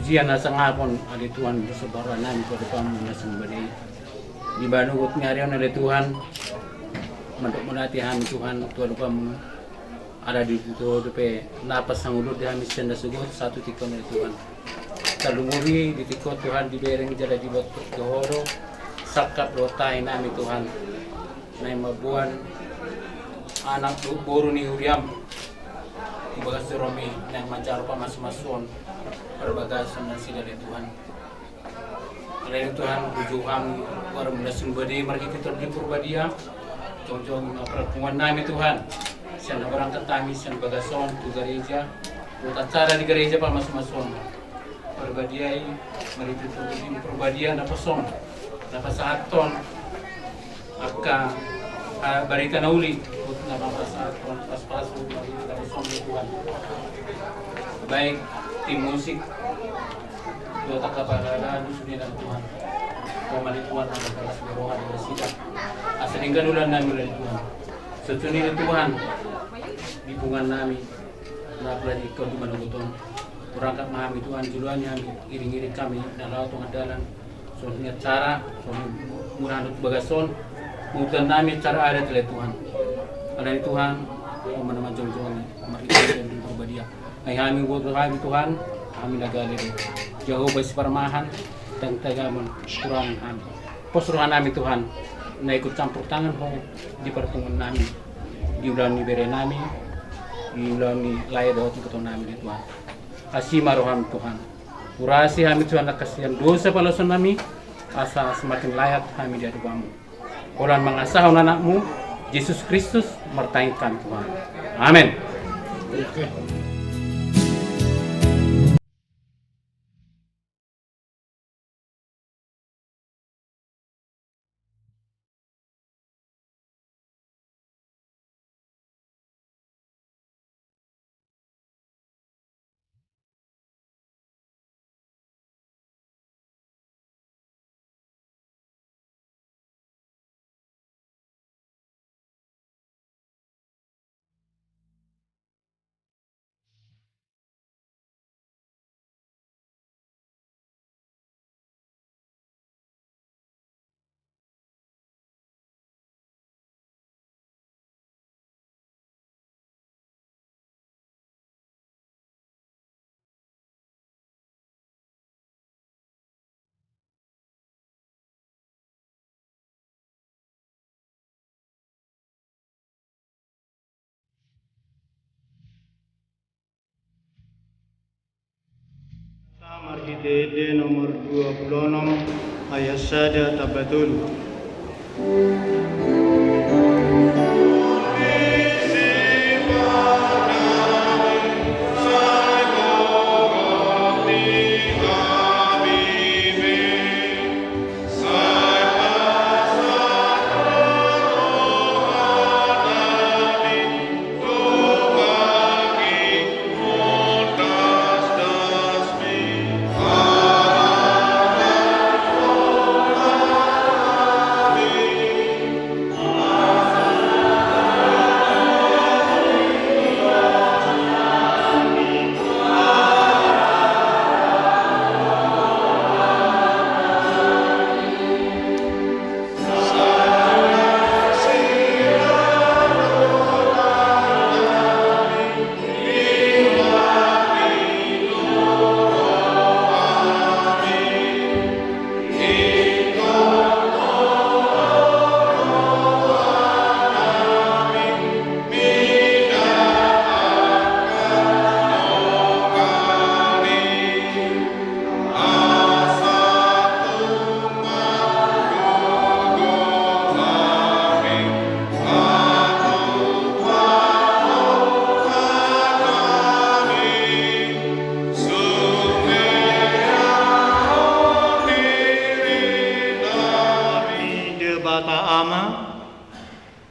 pujian nasa ngapon ali Tuhan sebarang namin pada kamu nasang badai di banugot ngarion ali Tuhan mantuk menati kami Tuhan Tuhan kamu ada di situ depe napas sang ulut kami senda sugut satu tikon ali Tuhan talunguri di tikon Tuhan di bereng jada di waktu kehoro sakap rotai nami Tuhan nai mabuan anak boru ni uriam di bagas romi yang mancar pa mas-mason perbagasan nasi dari Tuhan. Dari Tuhan tujuan orang menasung badi mari kita terjun perbadia contoh pertemuan nami Tuhan sian orang ketami sian bagason tu gereja buat acara di gereja pa mas-mason perbadiai mari kita terjun perbadia napa son napa saaton aka barita nauli nama pasal pas dari son Tuhan baik tim musik dua tak kapalan sudah Tuhan komali Tuhan ada kelas berohan ada sidang asalingkan ulan nami dari Tuhan secuni Tuhan di bungan nami napla di kau di manuguton kurangkat memahami Tuhan juluannya iring-iring kami dan laut pengadalan soalnya cara murah untuk bagason mudah nami cara ada oleh Tuhan ada Tuhan meneman jong-jong mari kita berbadia ay kami buat kami Tuhan kami nagali jauh basi parmahan dan tagamon kurang kami posruhan nami Tuhan na ikut campur tangan ho di pertemuan nami di ulang ni bere nami di ulang ni layar dawat ikut nami di Tuhan kasih maroham Tuhan kurasi kami Tuhan kasihan dosa palason nami asa semakin layak kami di hadapanmu Orang mengasah anakmu Yesus Kristus mertainkan Tuhan. Amin. Marhidede nomor 26 ayat sada tabatul.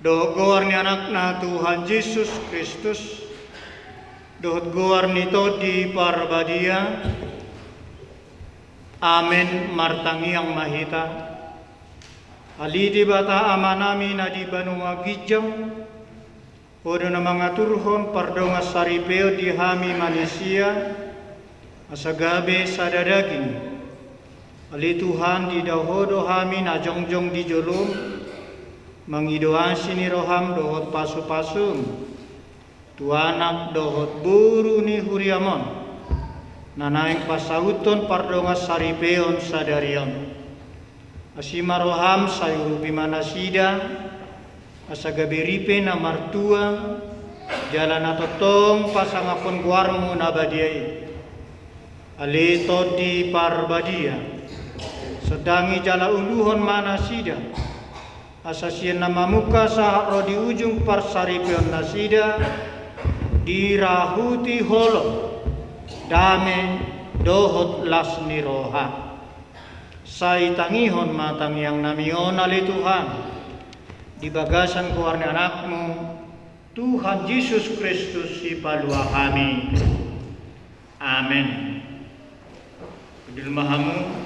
Dogor ni anak na Tuhan Yesus Kristus, dohot gor nito di parbadia, amen martangi ang mahita. Alidi bata ama nami na di banua gijang, odo na mga turhon pardonga saripeo di hami manusia, asa gabe sada daging. Ali Tuhan di dahodo hami na jongjong di jolum, mangidoasi ni roham dohot pasu-pasum, tuanak dohot buru ni huriamon, nanaing pasauton pardonga saripeon sadarion. Asima roham sayuru bimana sida, asa gaberipe na martua, jalan atotong pasangapon guarmu nabadiai. Ali todi parbadia, sedangi jala uluhon mana sida, asasien nama muka sahak ro di ujung parsaripion nasida, dirahuti holo, dame dohot lasni roha. Sai tangihon matang yang namion ali Tuhan, di bagasan keluarnya anakmu, Tuhan Yesus Kristus si palua kami. Amin. Kudil mahamu.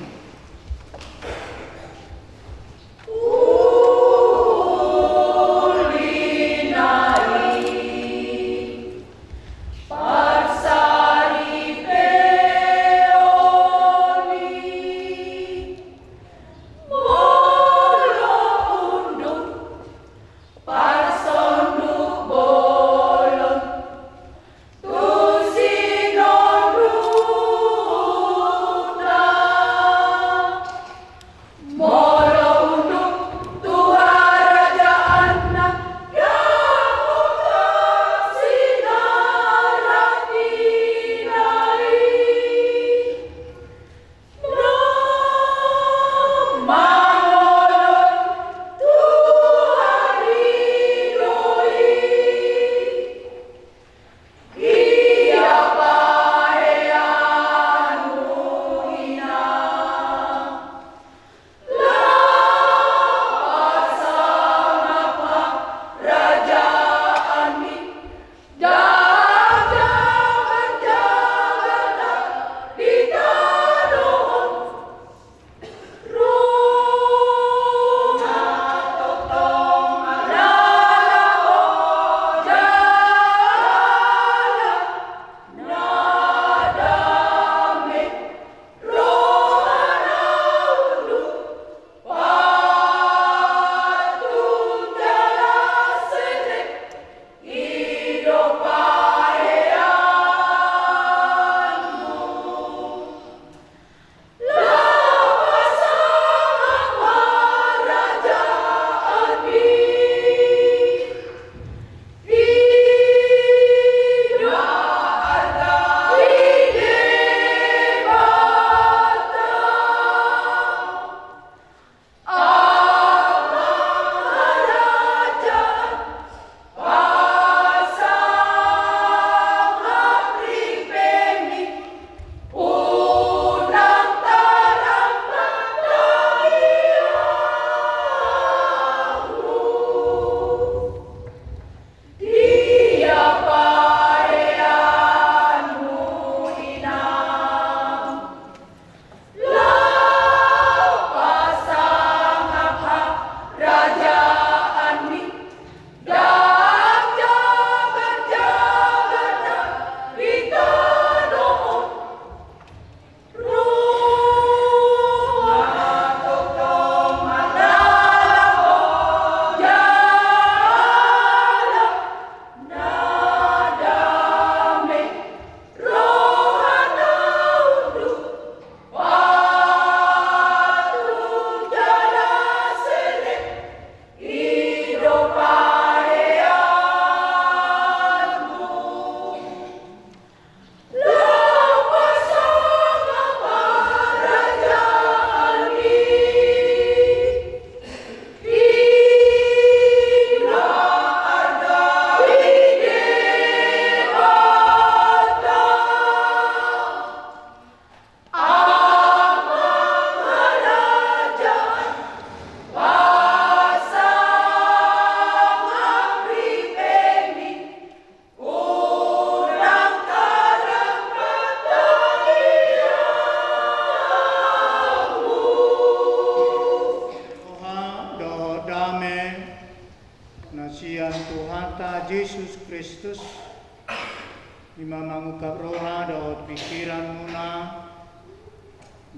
Ima mangukap roha daud pikiran muna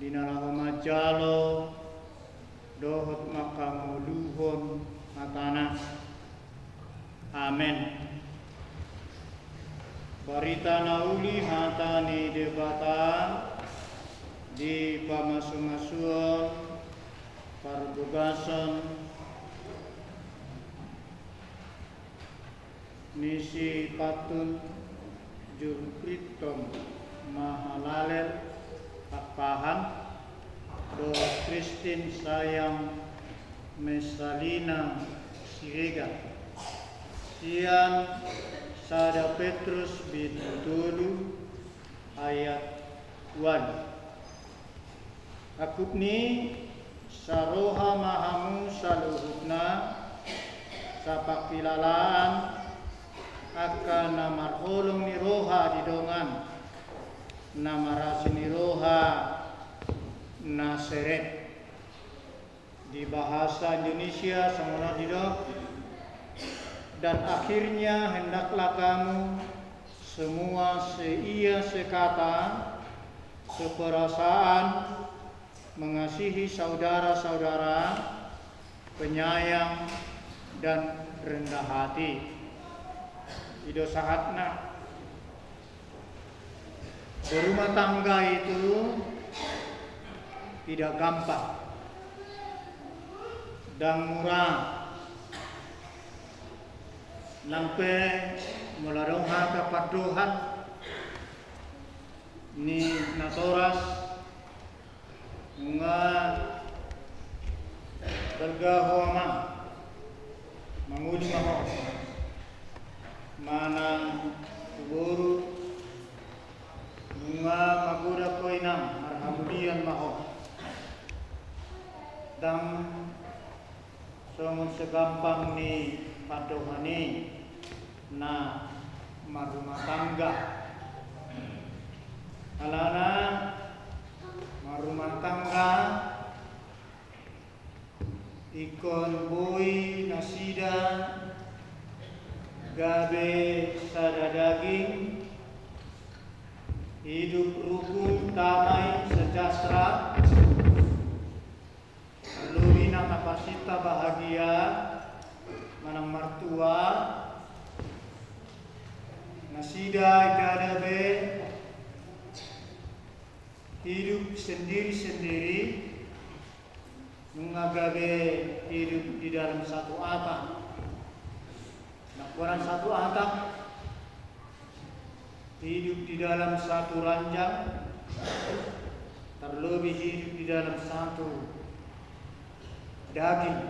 dinala majalo dohot makamuluhon matana. Amen. Barita nauli hatani debata di pamasumasuan parbugasan nisi patun jurpritom mahalaler pakpahan do Kristin sayang Mesalina Sirega sian sada Petrus bitutulu ayat 1 akupni saroha mahamu saluhukna sapakilalaan akan namarholong ni roha didongan namarasi ni roha naseret di bahasa Indonesia semua didok. Dan akhirnya hendaklah kamu semua seia sekata seperasaan mengasihi saudara-saudara penyayang dan rendah hati. Ido sahatna berumah tangga itu tidak gampang dan murah. Lampe melarong haka padohan ni natoras nga tergahuama manguli maho manang guru nga maguda koinam marhamudian maho dan somon segampang ni padohani na marumah tangga alana marumah tangga ikon boy nasida gabe sada daging hidup rukun damai sejahtera lurina kapasita bahagia manang martua nasida gadabe hidup sendiri-sendiri mengagabe hidup di dalam satu atap nakwaran satu atap hidup di dalam satu ranjang terlebih hidup di dalam satu daging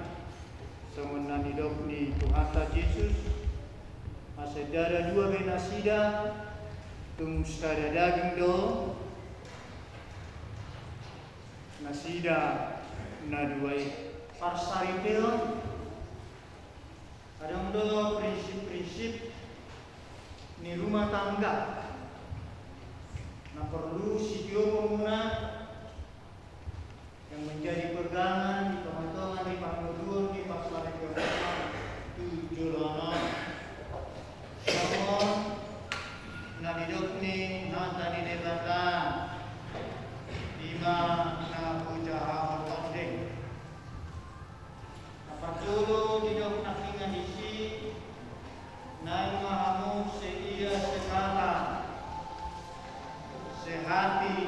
semenan hidup ni Tuhan Yesus asedara dua benasida tumustada daging do nasida na duai parsaripil adang do prinsip-prinsip ni rumah tangga na perlu sidio muna yang menjadi pegangan di teman-teman di pangudun di pasar tujuh lama namun na hidup ni nata di negara lima na ujaha hortondeng pertulu hidup nakingan isi na mahamu seia sekata sehati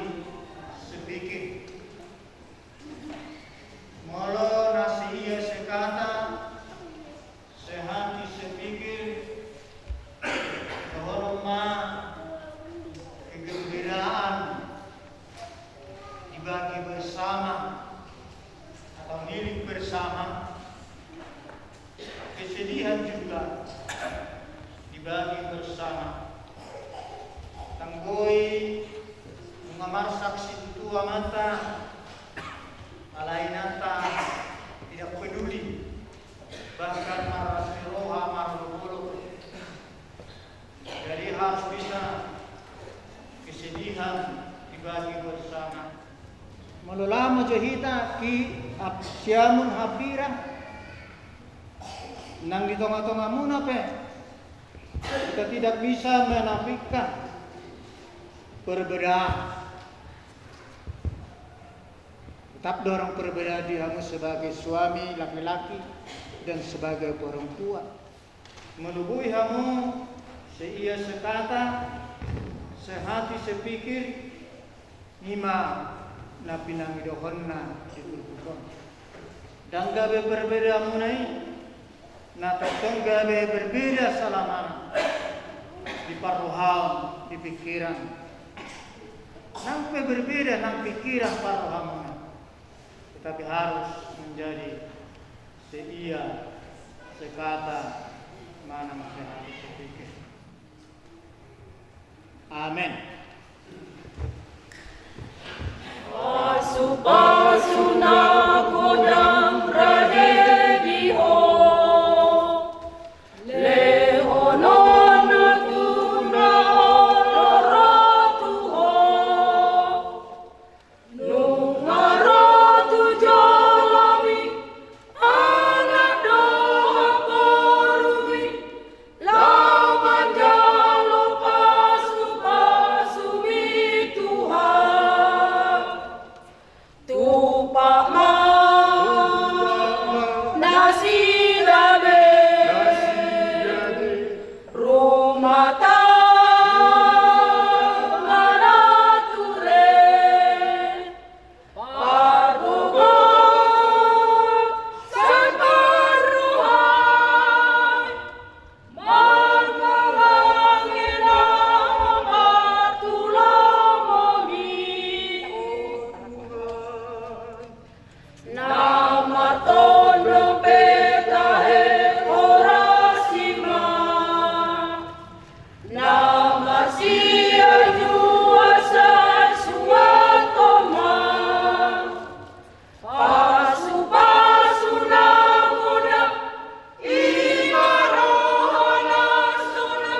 sepikir molo nasi ia sekata sehati sepikir kehormat kegembiraan dibagi bersama atau milik bersama kesedihan juga dibagi bersama tanggoi mengamar saksi tua mata alainata tidak peduli bahkan marasi roha marululu jadi harus bisa kesedihan dibagi bersama melulama jahita ki siamun hapira nang di tengah-tengah muna pe kita tidak bisa menafikan perbedaan. Tetap dorong perbedaan dirimu sebagai suami laki-laki dan sebagai perempuan. Menubuhi kamu seia sekata, sehati sepikir, nima na pinangidohonna ditulbukan. Dan gabe berbeda munai, na tatong gabe berbeda salamana di paruham, di pikiran. Nampe berbeda nang pikiran paruhamuna, tetapi harus menjadi seia sekata mana sehati sepikir. Amin. Pasu-pasuna kodang radediho, lehonon tuna oloratuho, nungaratu jalami, anak doha korumi, lawan jalo pasu-pasumi Tuhan. Tupak ma nasi dabe rumah tangga nature pargogo separuhan marmawangina martulamomi nama tondo petahe orasima, nama sia juasa suatoma, pasu-pasu namuna imarohana suna,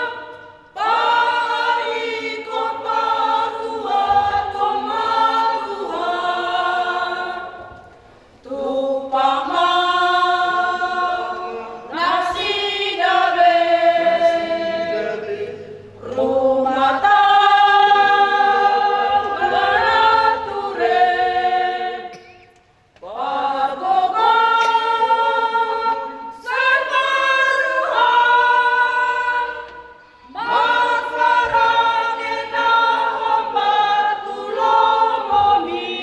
paikot paruat komaruhan. Tupak ma nasi dabe rumah tangga nature pargogo separuhan marfarangena hambatulomomi.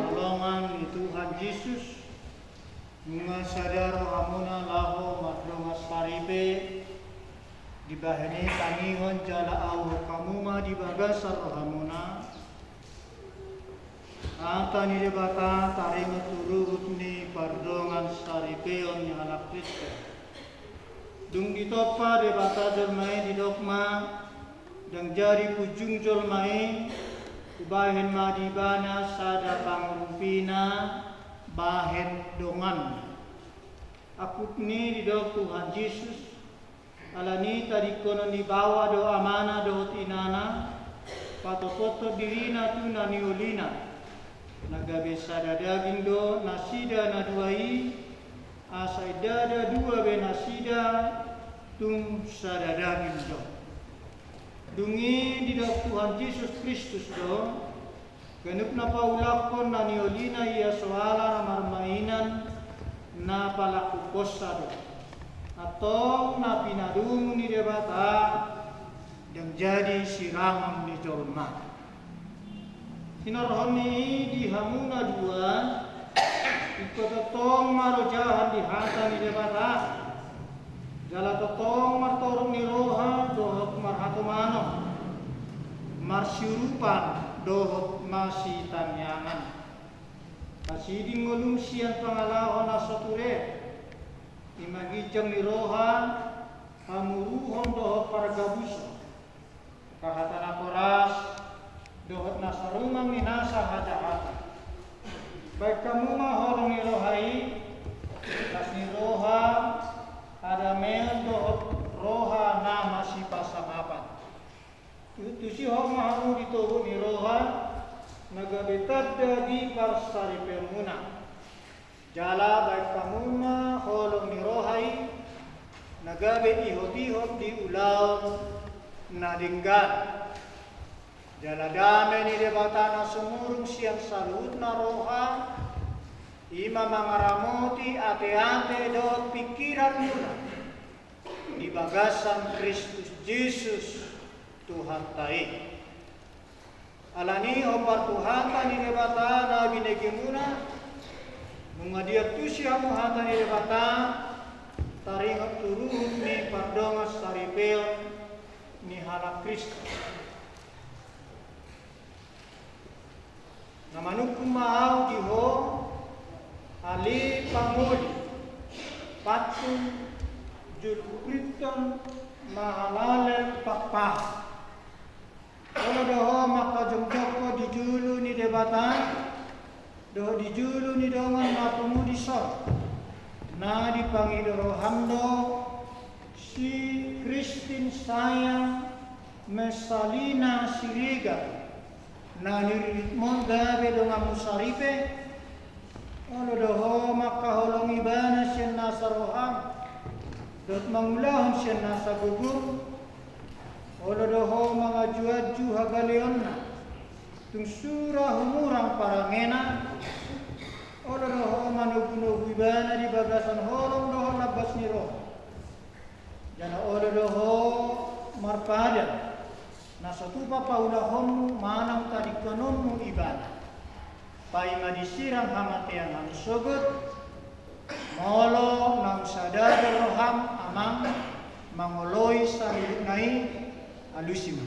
Pertolongan di Tuhan Yesus, mengasadar hamuna lahu madrongas paribe, dibahani tanihon jala au kamuma di bagasar hamuna, ata ni debata taringat turut ni pardongan saripeon ni anak Kristus. Dung ditopa debata jelmai di dokma, dan jari pujung jelmai, bahen madibana sada pangrupina bahen dongan. Akut ni di dok Tuhan Yesus, alani tadi kono di bawah doa mana do tinana, pato-poto dirina tu naniolina, nagabe sada daging do nasida naduai, asai dada dua be nasida tung sada daging do. Dungi di dok Tuhan Yesus Kristus do, genep na paulakon na niolina iya soala na marmainan na palaku posa do. Atong na pinadumu ni debata dan jadi sirangan di jolma. Sinarhoni di hamuna dua ikototong marojahan di hata ni debata jala totong martorong ni roha dohot marhatomano marsyurupan dohot masih tanyangan kasiding ngolum sian pangalahon asoture imagijang ni roha hamuruhon dohot para gabuso kahatan akoras dohot nasarumang ni nasa hata-hata baik kamu maholong ni rohai kas ni roha ada mel dohot roha nama si pasamapan itu si hok mahamu ditobo ni roha nagabetad di parsari permuna jala baik kamu maholong ni rohai nagabe ihot-ihot di ulau nadinggan jala dame ni debatana sumurung siang salut na roha ima mangaramoti ate-ate dot pikiran muna di bagasan Kristus Yesus Tuhan tai alani opar Tuhan ni debatana binegi muna mungadiat tu siamu hata ni debata taringat turuhun ni pardongas saripel ni halak Kristus namanukum maaw diho ali panguli patun julukriton mahalalen pakpah kalau doho maka jomjoko dijulu ni debatan doho dijulu ni dongan matumu disor na dipangidoro hamdo si Kristin sayang mesalina siriga na niririt mo gabi donga musaripe ono doho makaholong ibana siya nasa roham dot mangulahon siya nasa gugur ono doho mga juadju hagaleon na tung sura humurang parangena ono doho manugunog ibana di bagasan holong doho labas ni roh jana ono doho marpadan nasa tupa paulahonmu manang tadikonommu ibadah pai madisirang hamatian ham sogot molo nang sadar roham amang mangoloi saliut nai alusima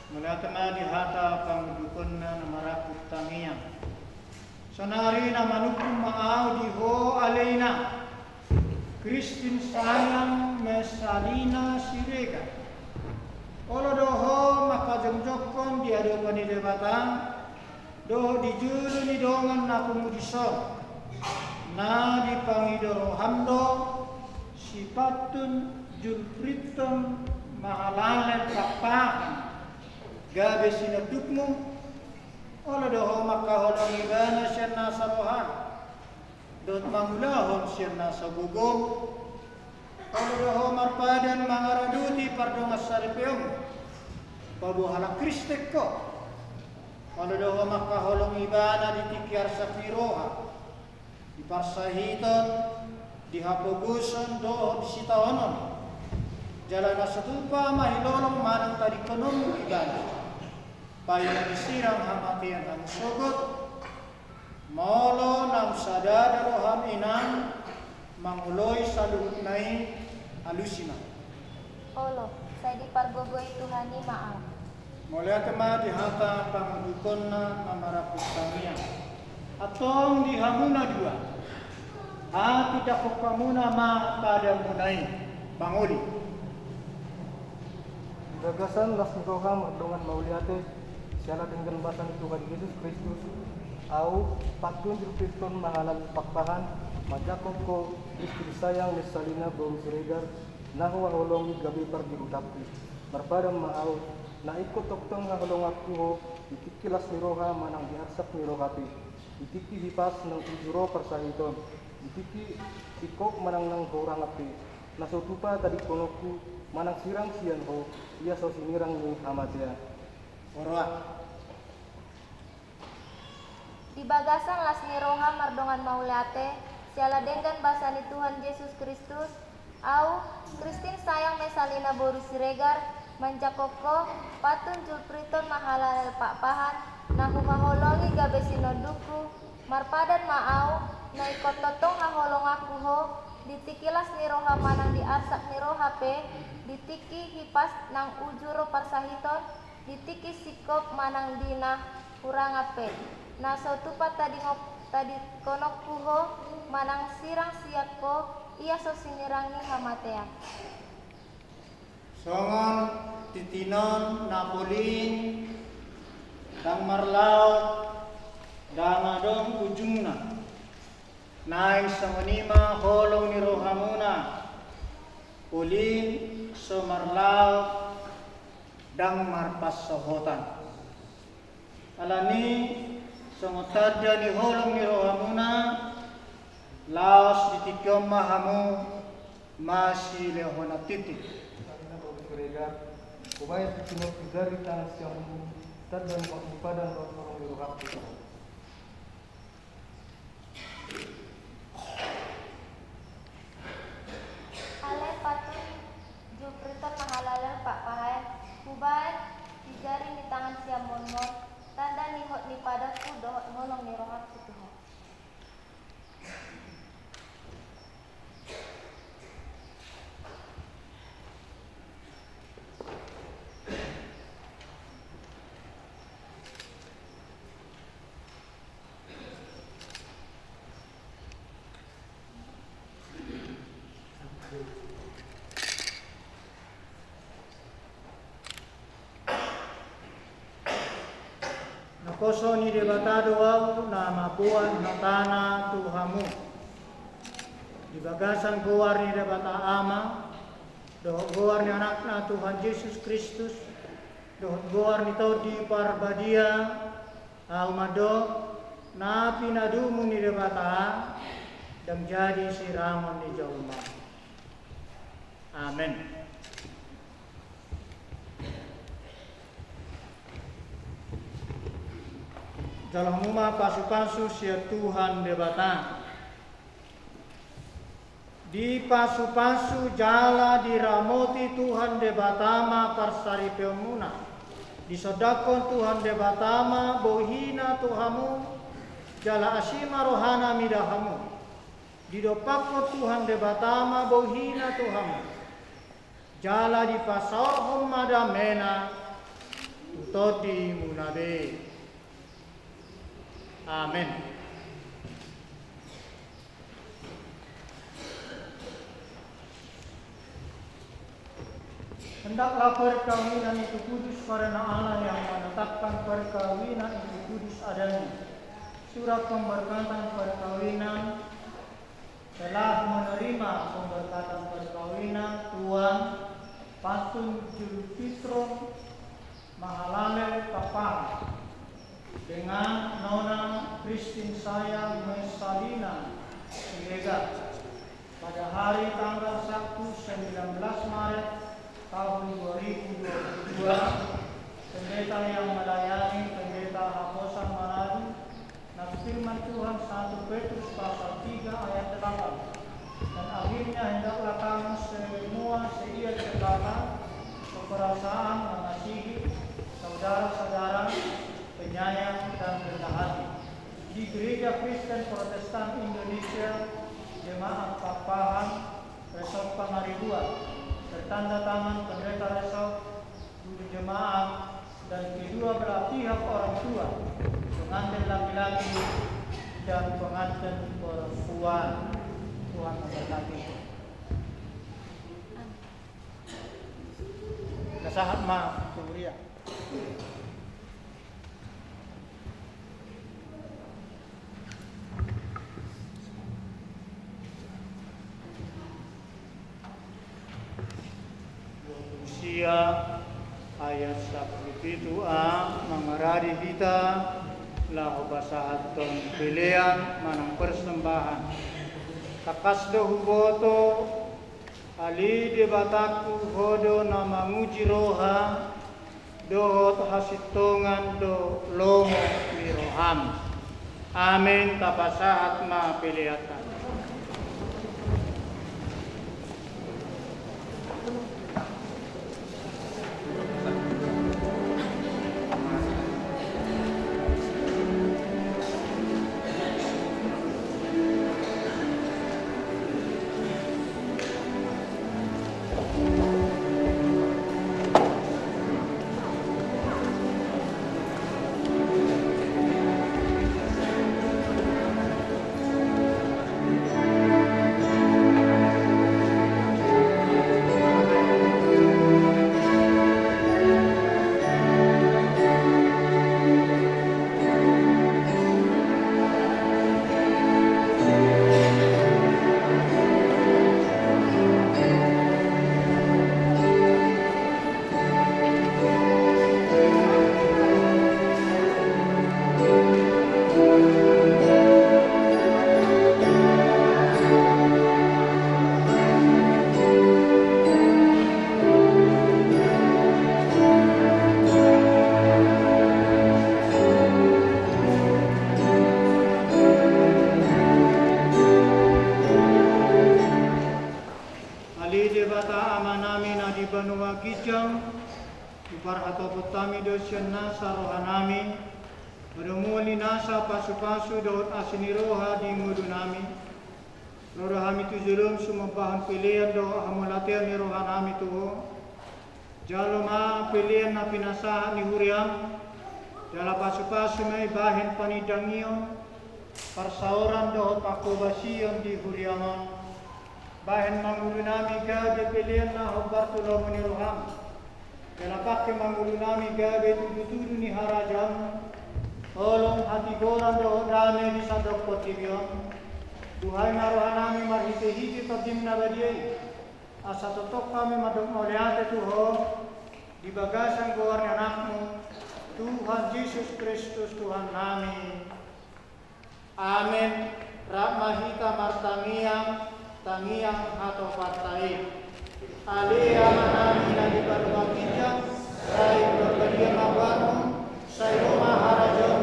mulatama di hata pangdukon na marakut tangian sanari na manukum maaw diho alena Kristin sayang mesalina sirega olo doho maka jomjokon di hadapan ni debatan doho dijulu ni dongan na kumudisor na dipangidoro hamdo sipatun julpriton mahalalen pakpahan gabe sinadukmu olo doho maka holong ibana siya nasa rohan dot mangulahon siya nasa gugong olo doho marpadan mangaraduti pardongas saripiyong pabuhala Kristek ko olo doho maka holong ibana ditikyar sa piroha diparsahiton dihapoguson doho disitaonon jalan nasatupa mahilolong manang tadikonom ibana payo disirang hamatian ang sogot molo nang sadada roham inang manguloy sa luhut nai alusina olo saya dipargogoy Tuhan ni maaf mulai kema dihata pangudukon na mamarapus kamian atong dihamuna dua hati dakok kamuna ma pada munai banguli gagasan las roha merdongan mauliate siala dengan basan Tuhan Yesus Kristus au patun Kriston mahalan pakpahan majakop ko istri sayang misalina bom siregar nahu holongi gabi par diutapti marpadam maau na ikut toktong ngaholong aku itikilas ni roha manang diarsak ni rohati itiki hipas nang tujuro persahiton itiki ikok manang nang gorang api nasutupa tadi konoku manang sirang sian ho ia so sinirang ni amatia ora di bagasan las ni roha mardongan maulate siala dengan basani Tuhan Yesus Kristus Au Kristin sayang mesalina boru siregar manjakoko patun julpriton mahalalel pakpahan nahu haholongi gabesino duku marpadan maau na ikot totong haholong aku ho ditikilas niroha manang diarsak niroha pe ditiki hipas nang ujuro parsahiton ditiki sikop manang dina kurang ape na sotupat tadi konok kuho manang sirang siap ko ia so sinirangi hamatea Songon titinon napolin dang marlaut dang adong ujungna naing samanima holong ni rohamuna ulin so marlaut dang marpas sohotan alani songotarja ni holong ni rohamuna laos ditikyom mahamu masih lehona titik Ubaya timur dari tanah siang dan padan orang berhak. ale patun julpriton mahalalel pakpahan ubay dijari di tangan siam monmon tanda nihot ni padaku dohot holong ni rohat kutuho Nakoso ni debatado au na mabuan na tanah Tuhamu. Di bagasan goar ni debata ama, dohot goar ni anakna Tuhan Yesus Kristus, dohot goar ni tau di parbadia, au mado, na pinadumu ni debata, dan jadi siraman ni jauma. Amin. Dalam rumah pasu-pasu sia Tuhan debata. Di pasu-pasu jala diramoti Tuhan debatama parsari peomuna. Di sodakon Tuhan debatama bohina Tuhamu jala asima rohana midahamu. Di dopako Tuhan debatama bohina Tuhamu. Jala di pasar homada mena utodi munabe. Amin. Hendaklah perkawinan itu kudus karena Allah yang menetapkan perkawinan itu kudus adanya. Surat pemberkatan perkawinan telah menerima pemberkatan perkawinan Tuan Patun Julfitron Mahalalel Kapal dengan Nona Kristin sayang Mesalina Siregar pada hari tanggal Sabtu 19 Maret tahun 2022 pendeta yang melayani pendeta Haposan Manado dan firman Tuhan 1 Petrus pasal 3 ayat 8 dan akhirnya hendaklah kamu semua sedia cekatan keperasaan mengasihi saudara-saudara penyayang dan rendah hati di Gereja Kristen Protestan Indonesia Jemaat Pakpahan Resort Pangaribuan bertanda tangan pendeta resort, guru jemaat dan kedua belah pihak orang tua, pengantin laki-laki dan pengantin perempuan. Tuhan memberkati. Kesahat ma Turia. Ayat 1 mengerari kita lahu basahaton pilihan manang persembahan kakasdo huboto ali debataku hodo nama muji roha dohot hasitongan do lomo miroham amin tapasahat ma pilihan. Krisyenna sarohanami, Berumuli nasa pasu-pasu daud asini roha di mudunami. Rohami tu zulum sumabahan pilihan doa hamulatian ni rohanami tuho. Jaloma pilihan na pinasahan ni huriam. Dalam pasu-pasu may bahin panidangion. Parsauran daud pakobasiyon di huriamon. Bahin mangulunami gabe pilihan na hubartulo ni roham. Dalam pakai mangulunami gabe tudu-tudu ni harajam. Olong hati goran doh rame di sadok potibion. Duhai narohanami marhiti-hiti tadimna badiai. Asa totok kami madok mauliate Tuho. Di bagasan goar anakmu. Tuhan Yesus Kristus Tuhan nami. Amin. Rahmahita martangiang. Tangiang atau partai. Alia manami nadi baruang kijang. Saya berbadian abarmu. Saya rumah harajon.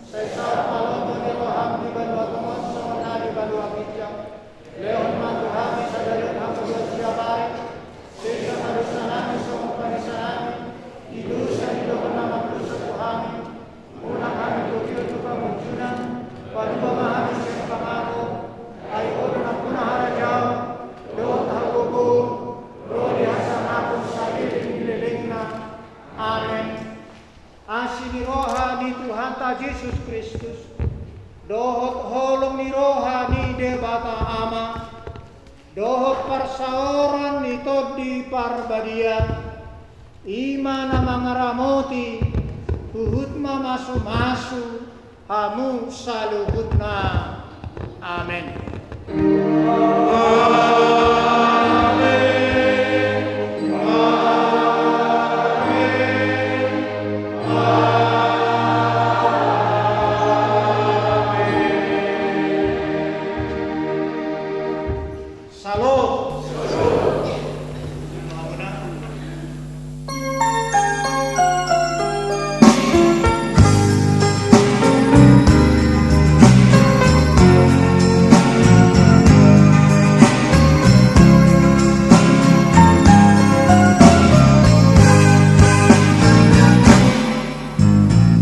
Saya saat malam meneloham di bandua teman semena di bandua kijang. Leon mantu hami sadarin hamu bersiapari. Sehingga marusanami semua panisanami. Hidusan hidup nama dosa Tuhami. Unang kami tukil tuka muncunan. Padua mahami sempang aku. Ayo nak punah harajau. Doa tahuku. Roh di hasan aku sakit di lelengna. Amin. Asini roha ni Tuhan ta Yesus Kristus. Dohot holong ni roha ni debata ama. Dohot parsaoran ni todi parbadian. Imana mangaramoti. Huhutma masu-masu. Hamu saluhutna. Amin.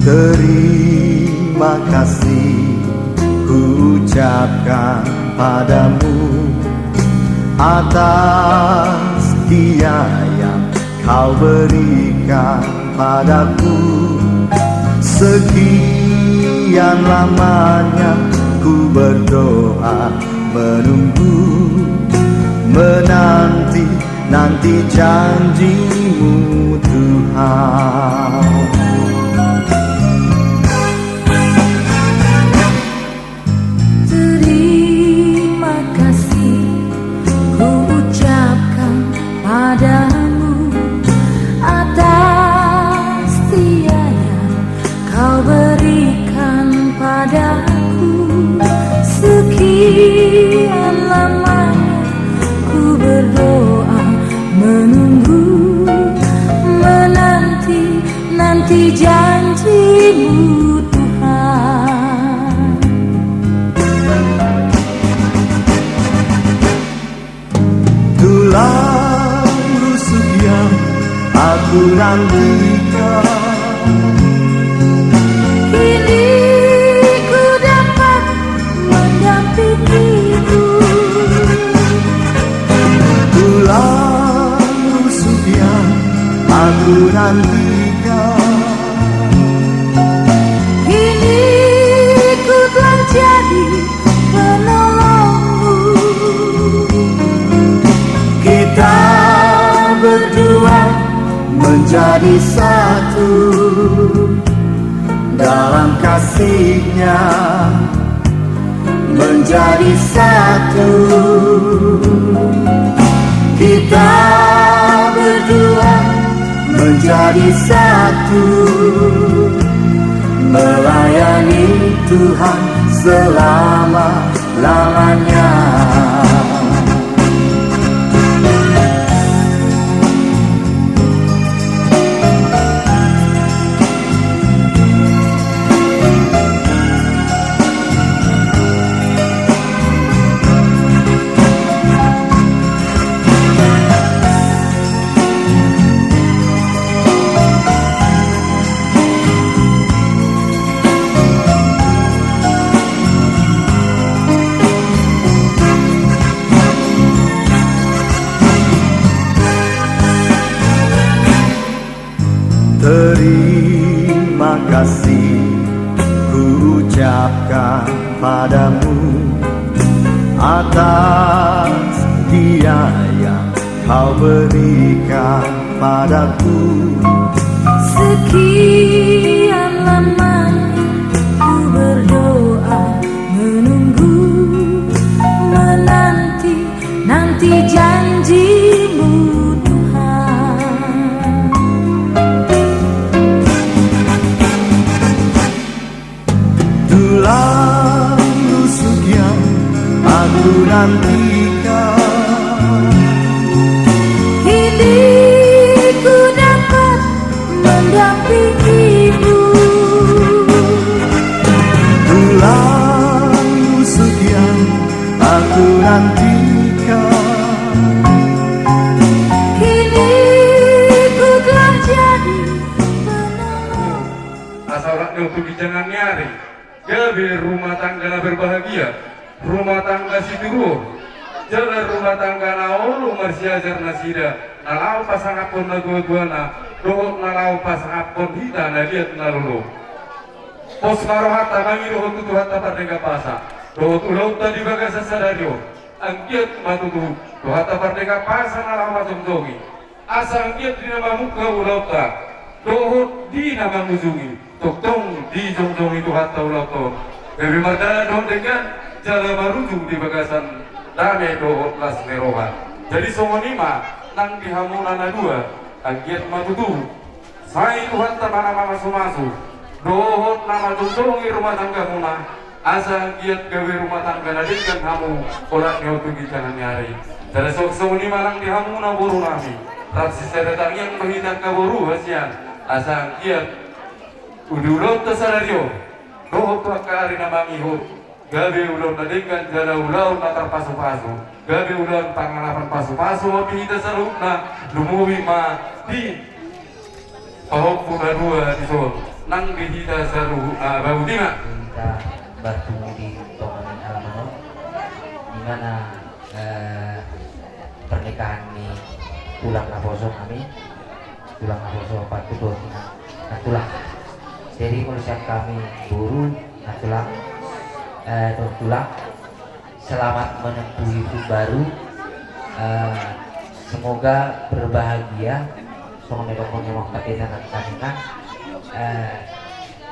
Terima kasih ku ucapkan padamu atas dia yang kau berikan padaku. Sekian lamanya ku berdoa menunggu, menanti janjimu Tuhan. Padamu atas setia yang kau berikan padaku. Sekian lamanya ku berdoa menunggu, menanti janjimu Tuhan. Tulang rusuk yang aku nantikan, kini ku dapat mendampingimu. tulang rusuk yang aku nantikan, Kini ku telah jadi penolongmu. kita berdua menjadi satu dalam kasih-Nya, menjadi satu. Kita berdua menjadi satu, melayani Tuhan selama-lamanya. terima kasih ku ucapkan padamu atas dia yang kau berikan padaku. Sekian lamanya ku berdoa, menunggu, menanti, nanti janjimu Tuhan. Tulang rusuk yang aku nantikan, Kini ku dapat mendampingimu. tulang rusuk yang aku nantikan, Kini ku telah jadi penolong. Asalnya untuk jangan nyari gabe rumah tangga berbahagia, rumah tangga situruh, jalan rumah tangga naulu marsiajar nasida, nalau pasangan pun naguana, dohot nalau pasangan pun hita naliat nalulu. Pos marohata kami dohot tutu hata pardega pasa, dohot ulau tadi bagasa sadario, angkiat matutu, dohata pardega pasa nalau macam zongi, asa angkiat di nama muka ulau ta, dohot di nama muzungi. Tong di jong-jong itu hatta ulau to. Dari mardana dong dengan jala marujung di bagasan dame dohot las merohan. Jadi songonima nang dihamuna dua agiat matutu. Sai itu hatta mana masu-masu. Dohot nama jong-jongi rumah tangga muna. Asa agiat gawe rumah tangga nadikan hamu kolak nyotu gicanan nyari. Jadi songonima nang dihamuna boru nami. Rapsi sedatang yang menghinak kaboru hasian. Asa agiat udulot tasarario, dohot wakari nama mihut, gabe ulon nadekan jala ulau natar pasu-pasu, gabe ulon pangalapan pasu-pasu, wapi hita sarupna, lumuwi ma di pahok puna dua di sol, nang di hita saru bau tima. Kita bertemu di Tonganan Almano, di mana pernikahan ini tulang naboso kami, tulang naboso patudo tulang. Jadi mengucap kami buruh natulang tulang selamat menempuh hidup baru, semoga berbahagia, semoga dokternya waktu dan kanina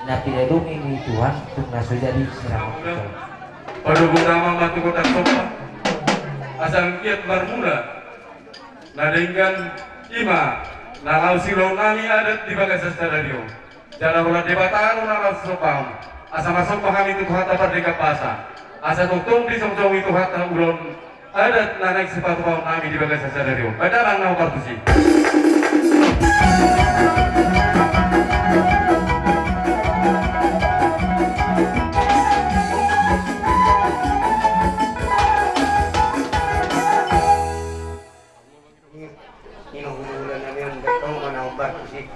nabi dedung ini Tuhan untuk nasu jadi selamat. Pada nama matu kotak sopa, asal kiat bermula, nadengkan ima, nalau silau nami adat di bagas stadium. Jalan ulat debatan ulat sopam, asa masuk paham itu hata pardeka pasa, asa tungtung di song itu hata ulon adat naik sepatu paham nami di bagas stadium. Padahal nau partusi. Ini hubungan yang betul mana partusi.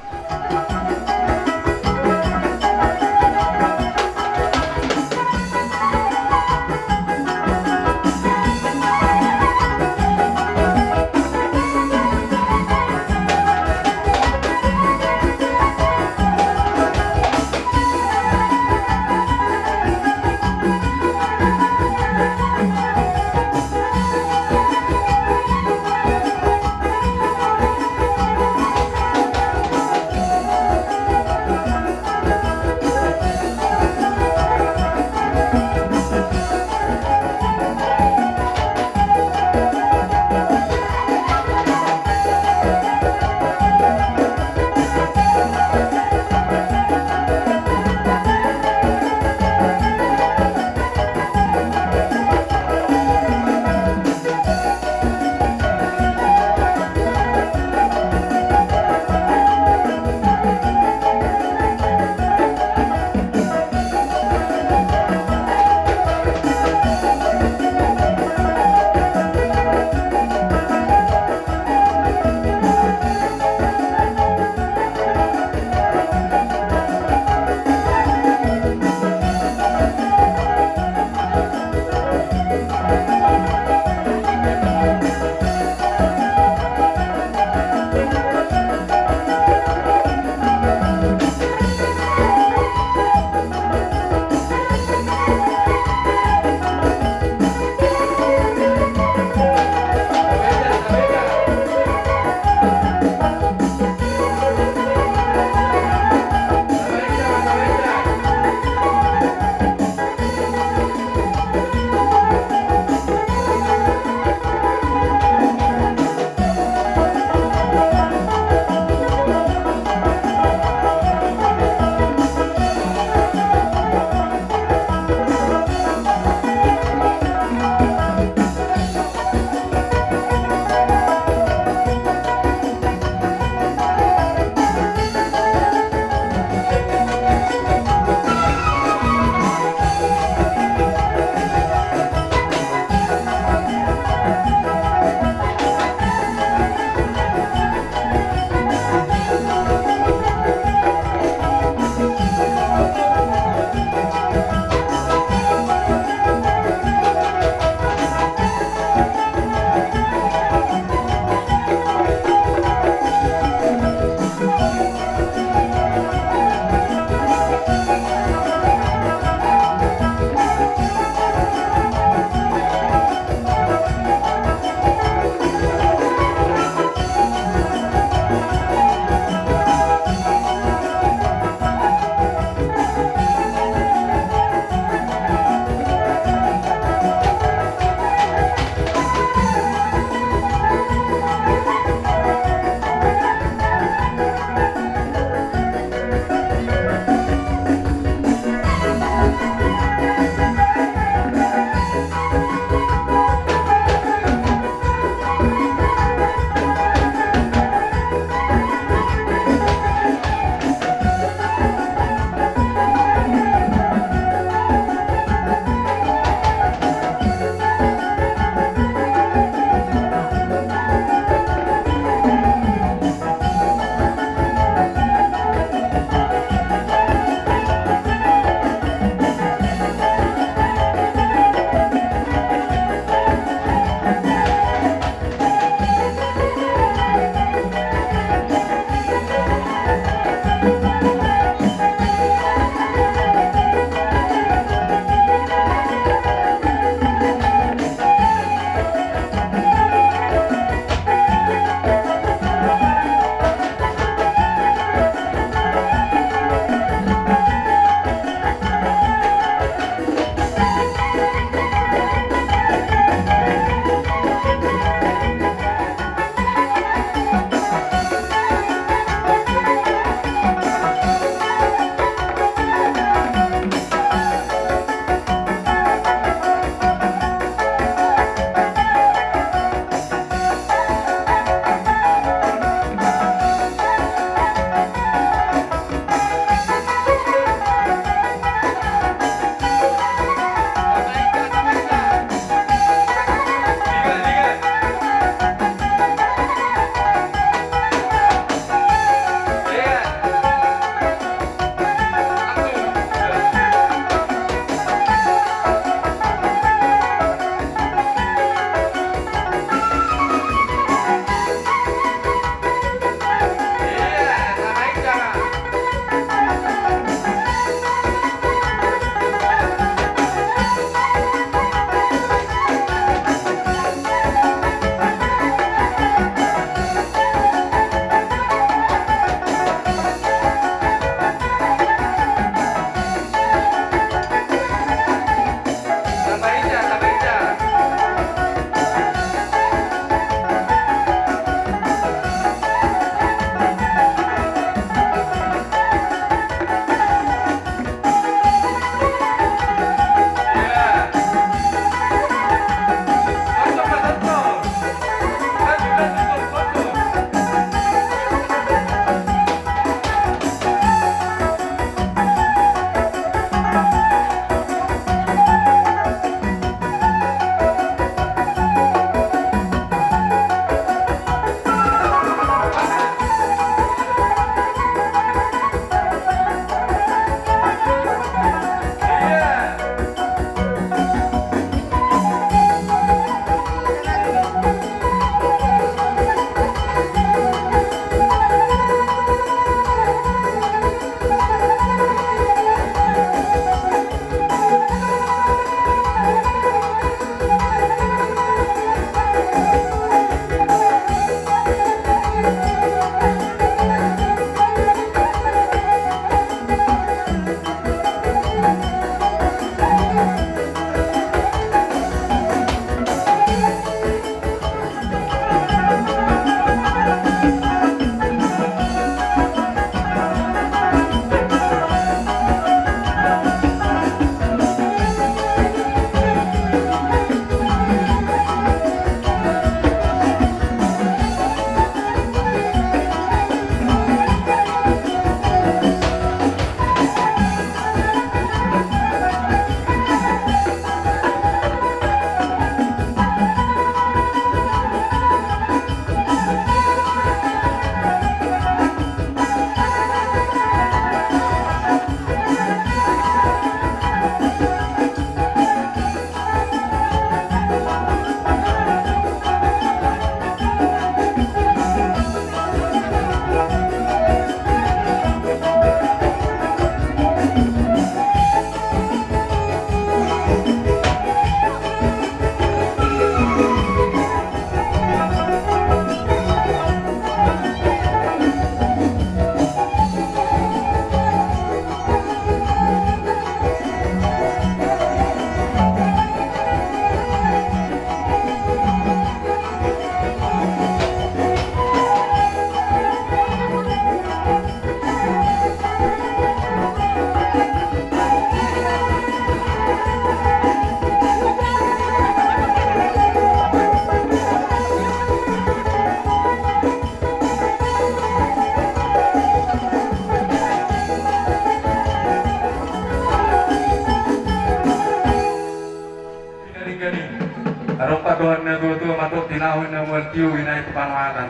tinawin na multiyo inay kepanwatan.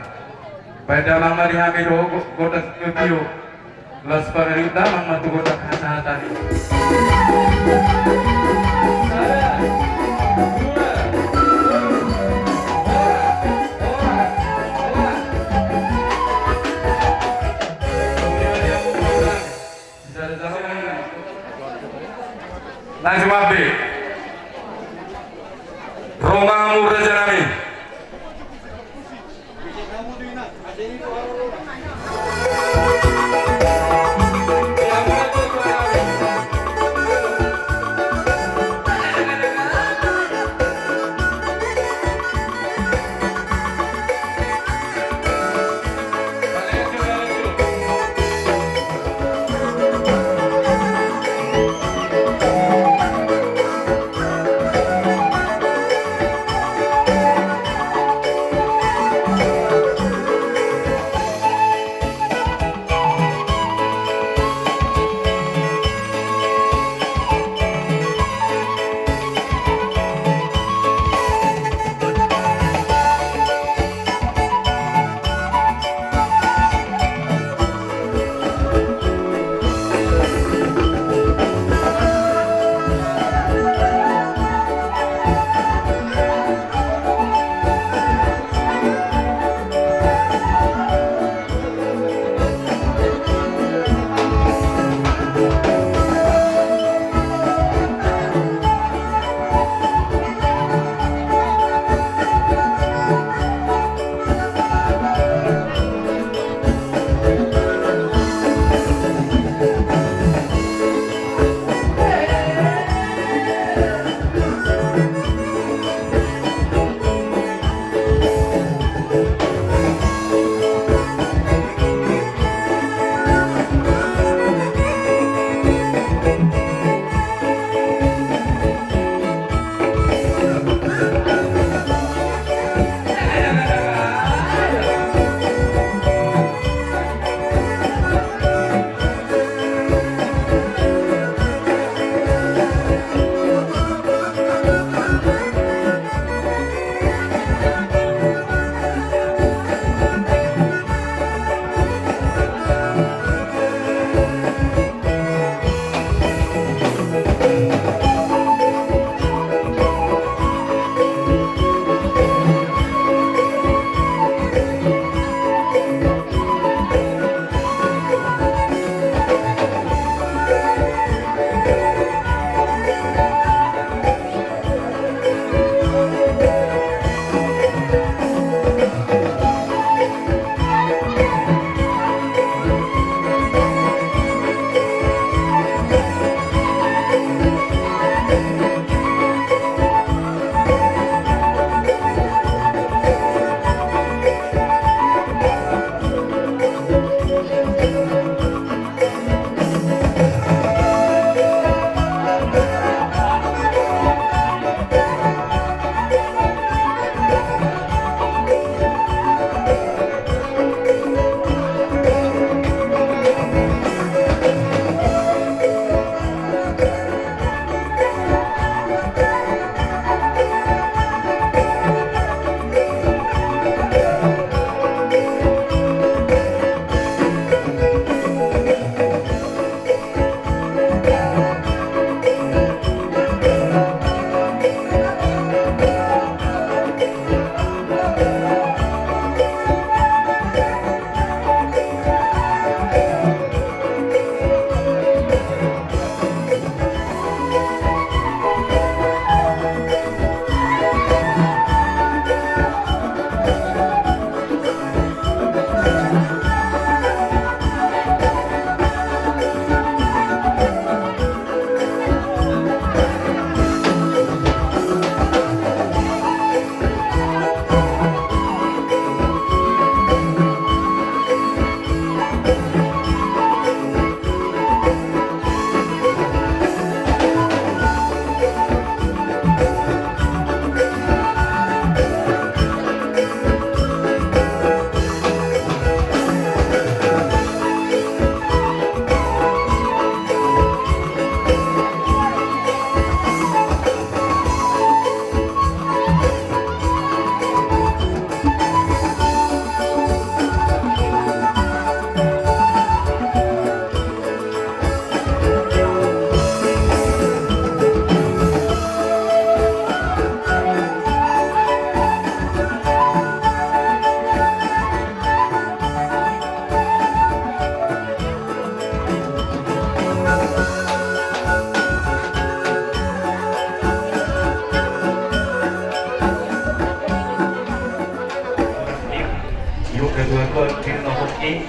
Pada lama dihamido godak kepiyo. Las pamerintah mamatu godak kesehatan. Langsung api Roma Raja Nami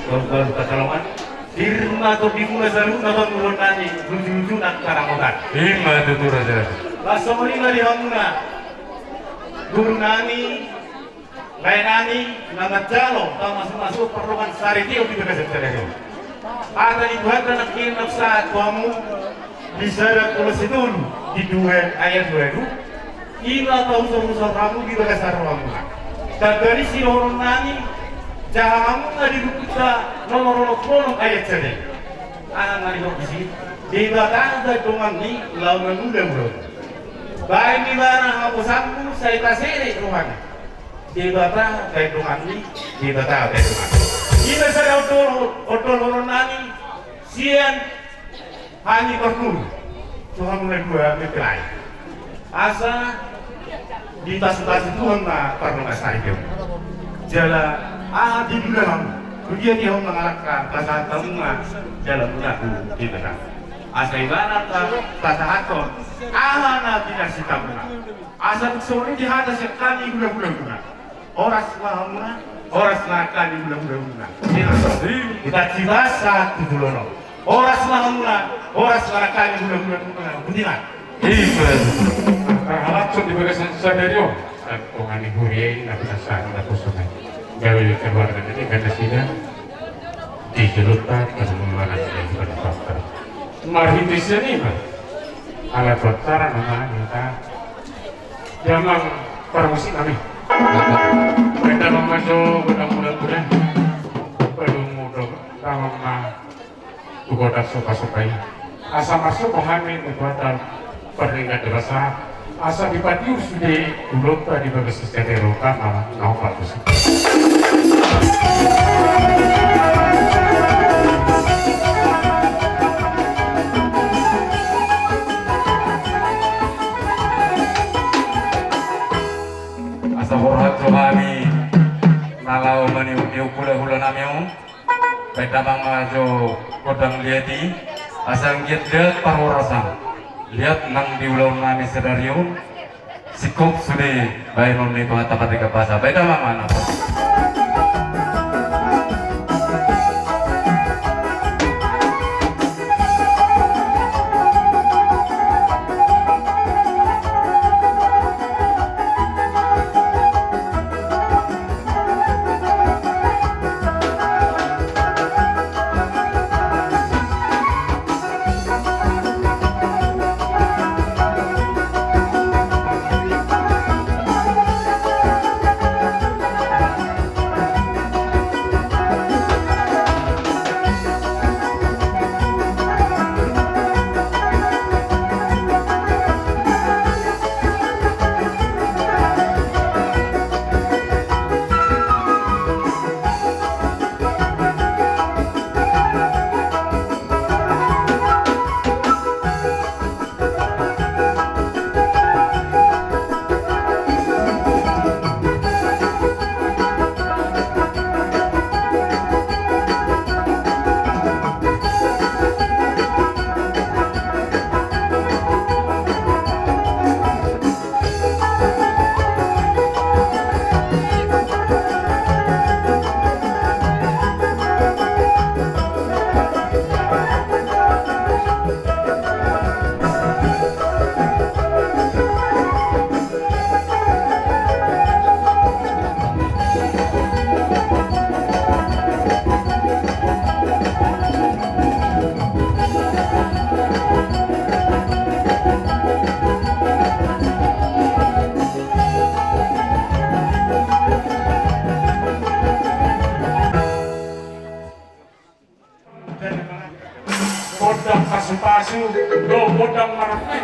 Baru Pekalongan Firma atau dimulai selalu nabang ulun nani lucu-lucu nak karangotan. Firma tutur aja. Basta mo rin na muna. Guru nani, lain nani, nangat jalo, tau masuk-masuk perlukan sari tiyo kita kasih terjadi. Ada di Tuhan dan akhirnya saat kamu bisa ada tulis itu di 2 ayat 2 itu. Ila tahu unsur-unsur kamu di dasar kamu. Dan dari si orang nani, jangan nggak dibuka nomor ayat saja. Anak nari kok di sini. Di belakang ada dongan ni lawan muda-muda. Baik di mana aku sambung saya kasih rumahnya. Di belakang ada dongan ni, di belakang ada dongan. Kita sedang otol orang nani, sian hanya berdua. Tuhan mulai dua berkelahi. Asa di tas-tas Tuhan nak pernah saya itu. Jala di dalam begitu dia mengalahkan tasa tengah dalam lagu di tengah. Asa ibarat tasa hakon, na tidak sitamuna. Asa sore di hada sekali gula-gula. Oras mahamuna, oras nakali gula-gula. Kita cibasa tujulono. Oras mahamuna, oras nakali gula-gula. Bunyilah. Halatso di bagasan sadario. Ako nga ni Huriay na pinasaan na puso na. Gawin yung keluarga ini karena sila dijelutan dan mengeluarkan dari faktor. Marhitisnya nih mah. Alat batara nama kita. Jangan permusik kami. Mereka membantu mudah-mudahan. Belum mudah. Kalau mah bukan suka-sukai. Asa masuk pahami kebuatan peringkat dewasa. Asa dipatiur sudah belum tadi bagus secara roka malah nampak tuh. Asa hormat kami nalau maniu hula namiu beda maju kodang liati asal lihat parwarasan lihat nang di ulang nami sedariun sikop sudah baik noni pengatapan tiga bahasa beda mana bodang pasu-pasu, do bodang marakai.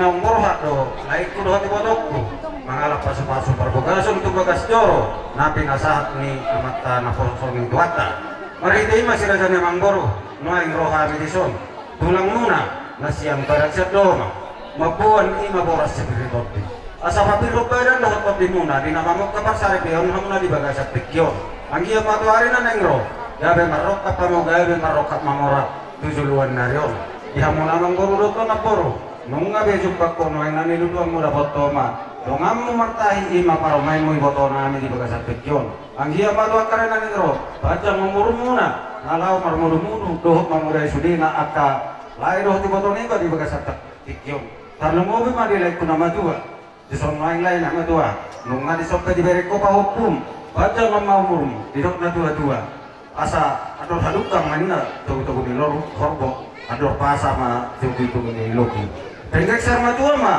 Sinamborha do laik ko do hati bodokku mangalap pasu-pasu perbogasun tu bagas joro napi nasahat ni amata na porosong duata marhiti masih rajanya manggoro noing roha midison tulang muna nasiang barat siap doma mabuan ima boras sepiritot asa papiro badan dohot papi muna di nama mok kapar sare peon hamuna di bagas tikyo anggia patu hari na nengro gabe marok apa mau gabe marok mamora tujuluan narion dihamuna manggoro doto naporo nunga be jumpa kono yang nani dulu ang mula botoma dongam mo martahi ima para may mo iboto nami di bagasat pekyon ang hiya pa doa kare nani ro baca mamurumuna nalaw marmurumunu dohot mamuray sudina aka lai dohot iboto ni di bagasat pekyon tarlo mo bi madilay ko na madua di sonlain lain na madua nunga di sopka di beri ko pa hukum baca mamaurum di dok na dua asa ador hadukang manina tugu-tugu ni loro korbo ador pasa ma tugu-tugu ni loki Penggek sarma tua ma,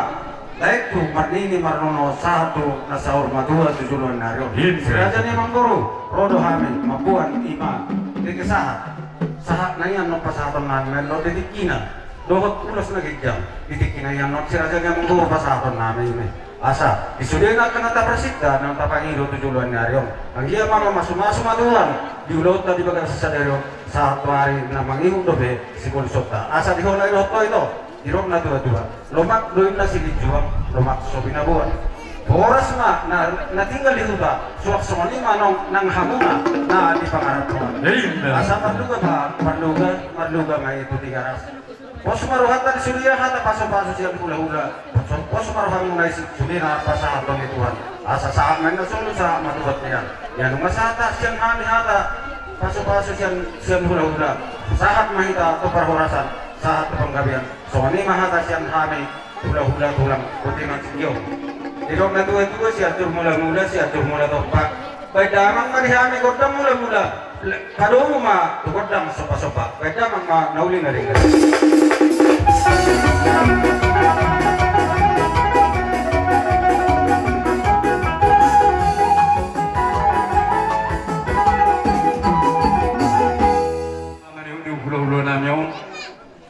baik tu marnini marnono satu nasaur matua tujuluan nario. Seraja ni manggoro, rodo hamin, mabuan ima, deke sahat, sahat na yan no pasaton namin, no titikina, dohot ulos na gigyam, titikina yan no seraja ni manggoro pasaton namin. Asa, isudin na kanata prasikta ng tapangiro tujuluan nario. Ang iya mama masumaso matuan, diulot na di baga sa sadaryo sa tuwari na mangihu dobe si Kulsota. Asa di holay roto ito. Irok na dua-dua, lomak doin na silid juang, lomak so binabuan. Boras ma na tinggal di huba, suwak sumani manong nang hamuna na di pangarap mo. Asa marluga may itu tigaras. Pos maruhatan surya hata paso-paso siya hula-hula. Pos maruhatan mo na surya pasahaton ni Tuhan. Asa saan man na solo sa matuhat niya. Yan masata siyang hami hata paso-paso siyang hula-hula. Sahat mahita to parhorasan. Saat penggabian, soalnya maha kasihan hami hula-hula tulang putih nasiyo. Idok na tua-tua si atur mula-mula si atur mula topak. Baik damang marihami kodam mula-mula. Kadomu ma tu kodam sopa-sopa. Baik damang ma nauli na rin. Hula-hula namyo.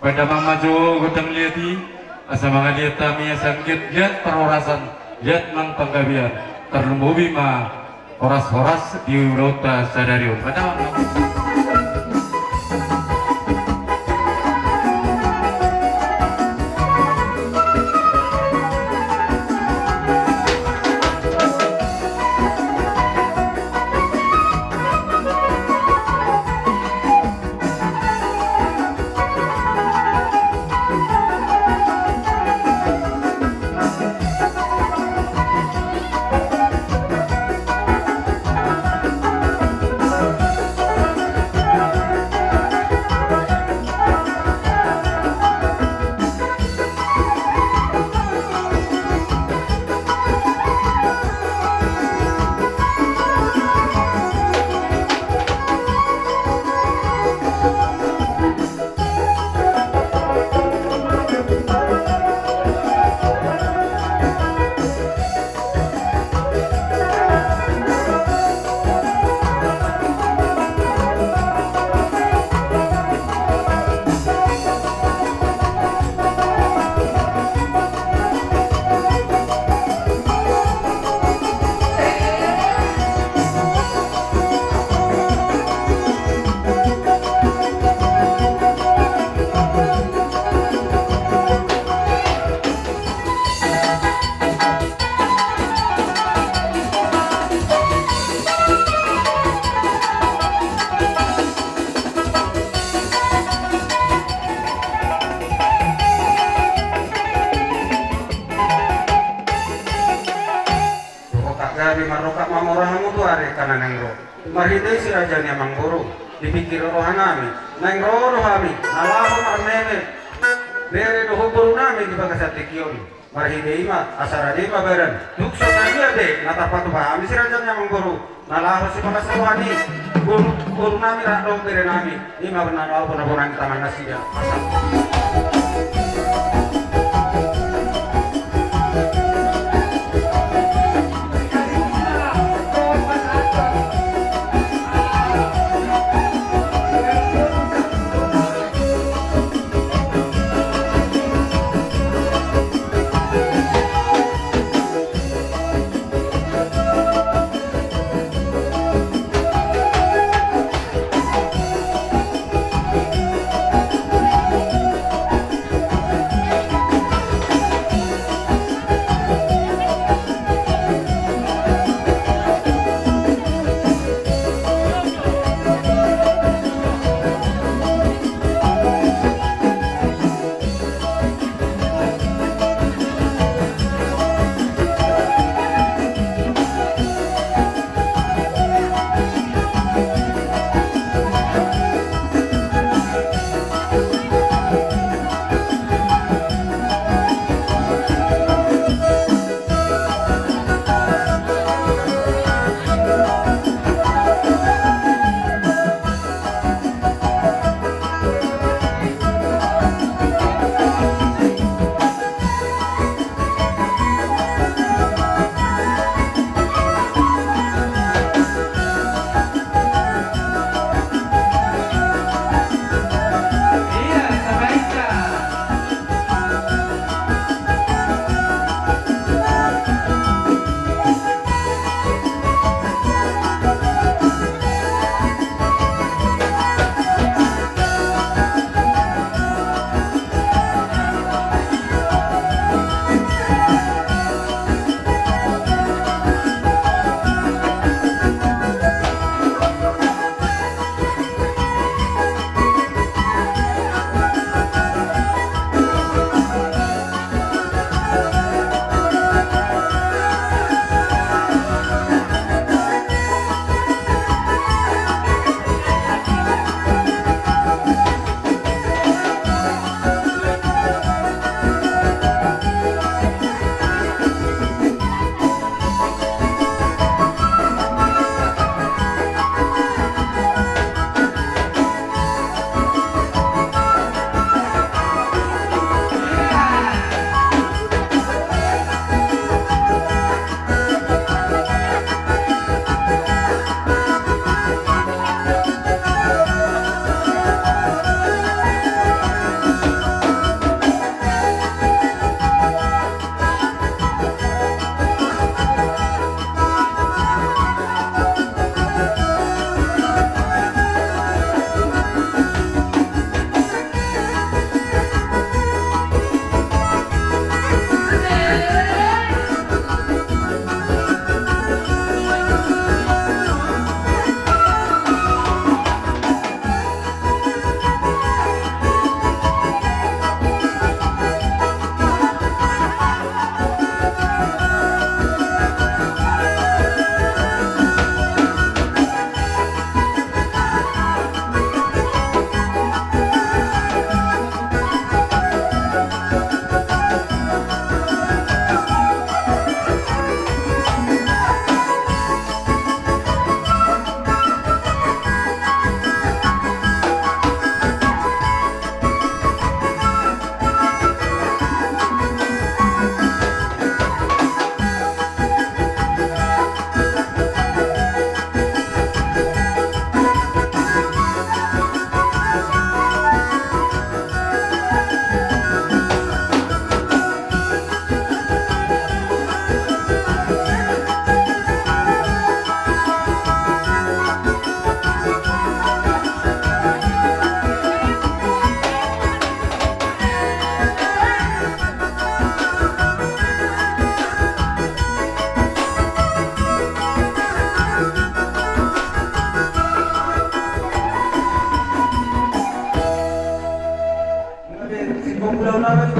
Pada mamajo gotang liati asa mga liat kami asang liat parorasan liat mang panggabian terlumbubi ma horas-horas di urota sadario pada Marhide si rajanya manggoro dipikir rohan nami nang rohami nalaho marnene nere doho guru nami di bagasat tikion marhide ima asara di babaran dukso saja de natapatu pahami si rajanya manggoro nalaho si bagas rohani guru nami rak dong bere nami ima benar au pun taman nasiya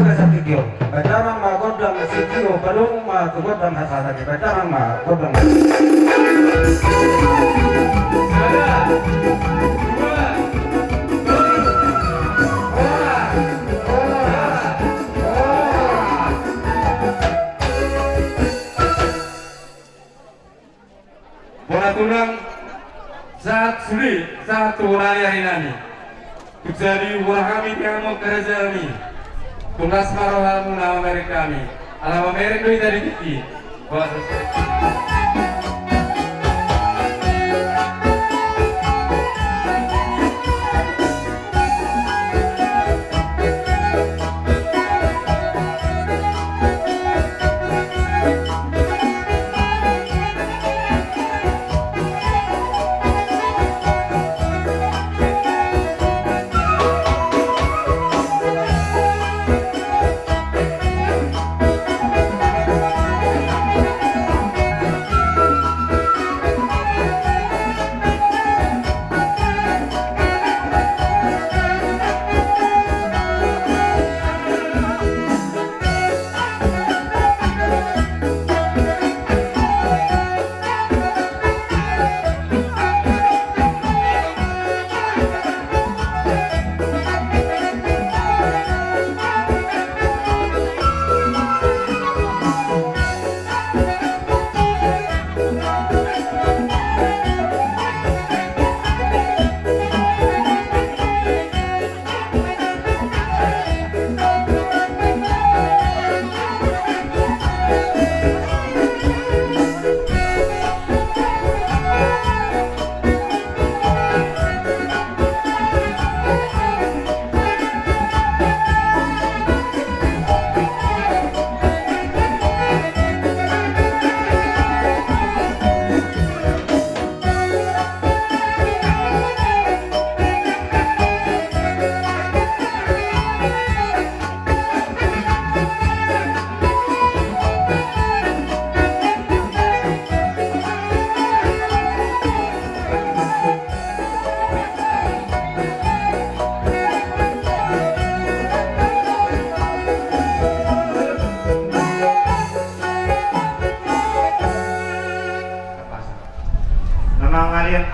begasat kikyo pacaran ma godang sikyo balung ma godang hasana ke pacaran ma godang Tunang saat sulit saat turunnya hari nani jadi urah kami yang mau kerja kami tunas marohal nama mereka kami alam Amerika itu dari kita bahasa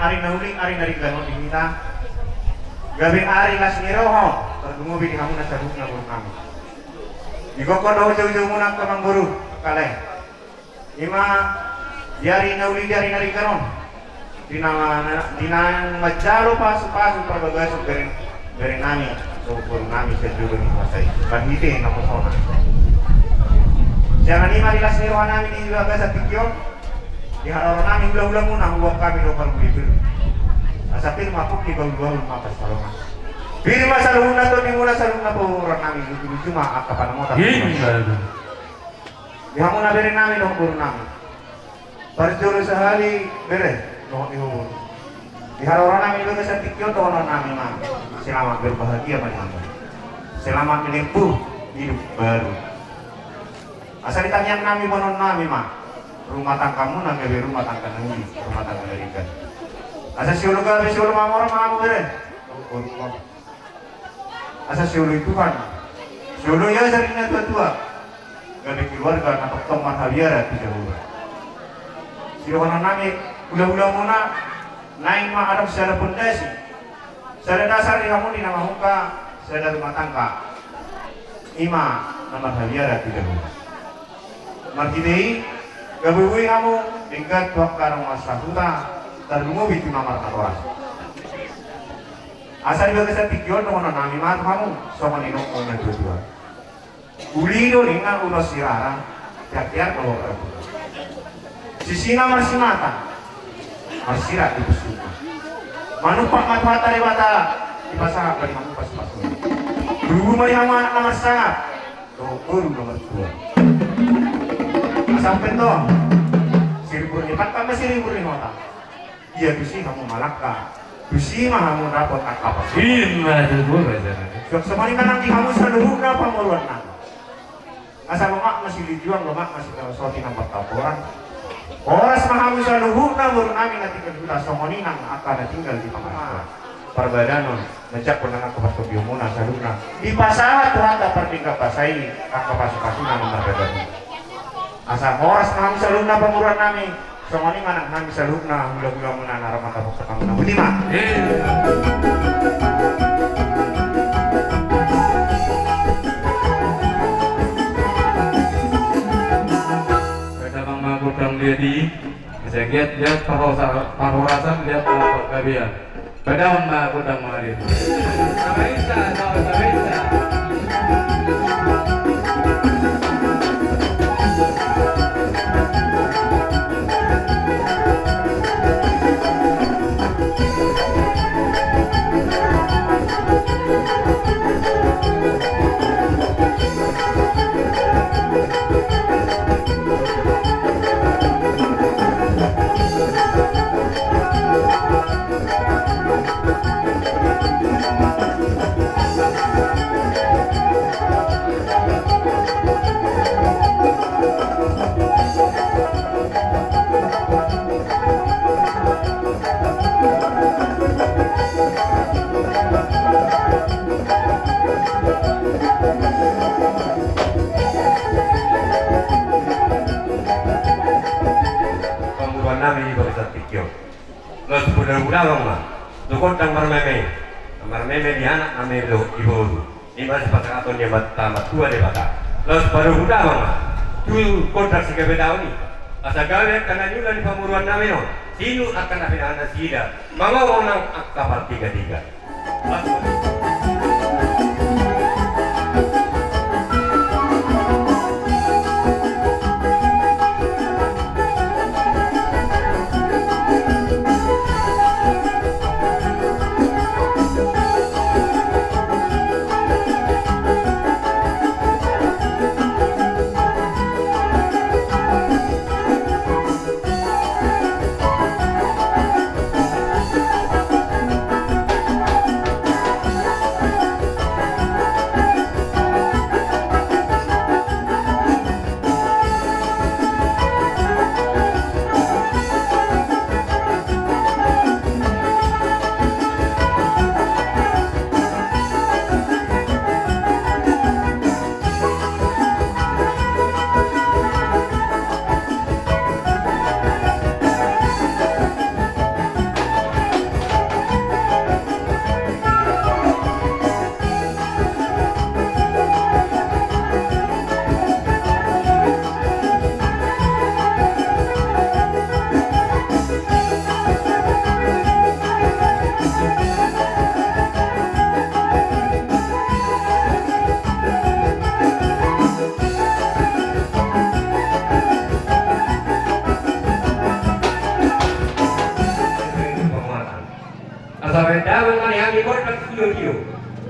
ari nauling ari dari ganot kita gabi ari las niroho tergumubi di kamu nasabuk na buru kami digokon do jauh-jauh munang kamang buru kale ima diari nauli diari nari ganon dinang majalo pasu-pasu perbagasuk dari nami so buru nami sejugo ni pasai bandite na posona jangan ima di las niroho nami di juga gasa tikyo di harapan nami ulah-ulah muna huwag kami lokal bulibir asapir mapuk di bawah-bawah mapas palongan biri masa luhun na to di mula sa luhun na po orang nami lucu-lucu akapan mo tapi di hamun na beri nami dong buru nami parjolo sehari bere dong ihubun di harapan nami juga sa tikyo to ono nami mami selamat berbahagia mami selamat menempuh hidup baru asal ditanya nami bonon nami mah rumah tangkamu nang gawe rumah tangga nangi rumah tangga Amerika asa siulu gawe siulu mamora mamu bere asa siulu itu kan siulu ya seringnya tua-tua gawe keluarga natok tomar habiara tidak ubah siulu kana nami ulah-ulah muna naik mah ada secara pondasi secara dasar di kamu di nama muka secara rumah tangga ima nama habiara tidak ubah margidei gabuwi kamu tingkat tuak karung masahuta tergumu bitu namar katoran asal juga bisa tikyon dengan nami mat kamu sama nino kona dua ulido dengan unos sirara tiap-tiap kalau sisina marsimata marsirat itu semua manupak mata lewata di pasang dari kamu pas-pas dulu mari hama nomor sangat baru nomor 2 sampai toh siribur ni kan kami siribur ni nota iya bisi kamu malaka bisi mah kamu dapat apa sih mah itu aja sok semani kan nanti kamu seluruh apa moruan nak asal lemak masih dijual lemak masih kalau soti nampak taburan oras mah kamu seluruh baru nami nanti kedua somoni nang akan tinggal di kamar perbadanon mencak penangak kepada biomuna saluna di pasahat rata pertingkap pasai kakak pasukasuna nomor bedanya asal horas kami saluna pemuruan nami somani anak kami saluna gula-gula muna naramata pokok kamu budi mah pada bang magudang dedi saya lihat parorasan lihat pergabian pada bang magudang marit Sabaisa nami berisat pikir los budak-budak mah tukot tang marmeme di anak nami lo ibu ini masih pakai atau dia tamat tua dia bata los budak mah tu kontrak si kebedau ni asa gawe karena juga di pemuruan nami no sinu akan ada anak sida mama orang kapal 33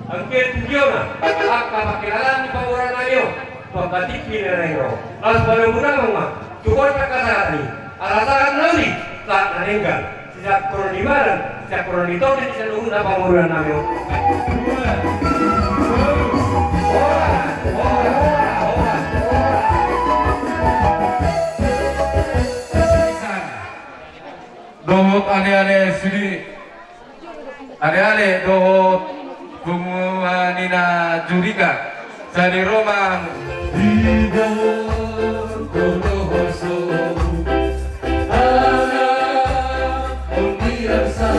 Angker tujuan, apa pakiran di pamuran ayo, pembatik pinero. Alas pada muda mama, cukup kakak ni. Alasan nanti tak nanenggal. Sejak koron di mana, sejak koron itu di seluruh pamuran ayo. Dohot ale-ale sudi, ale-ale dohot. Nina Jurika dari Roman Hidup Kodohoso Ada Undirasa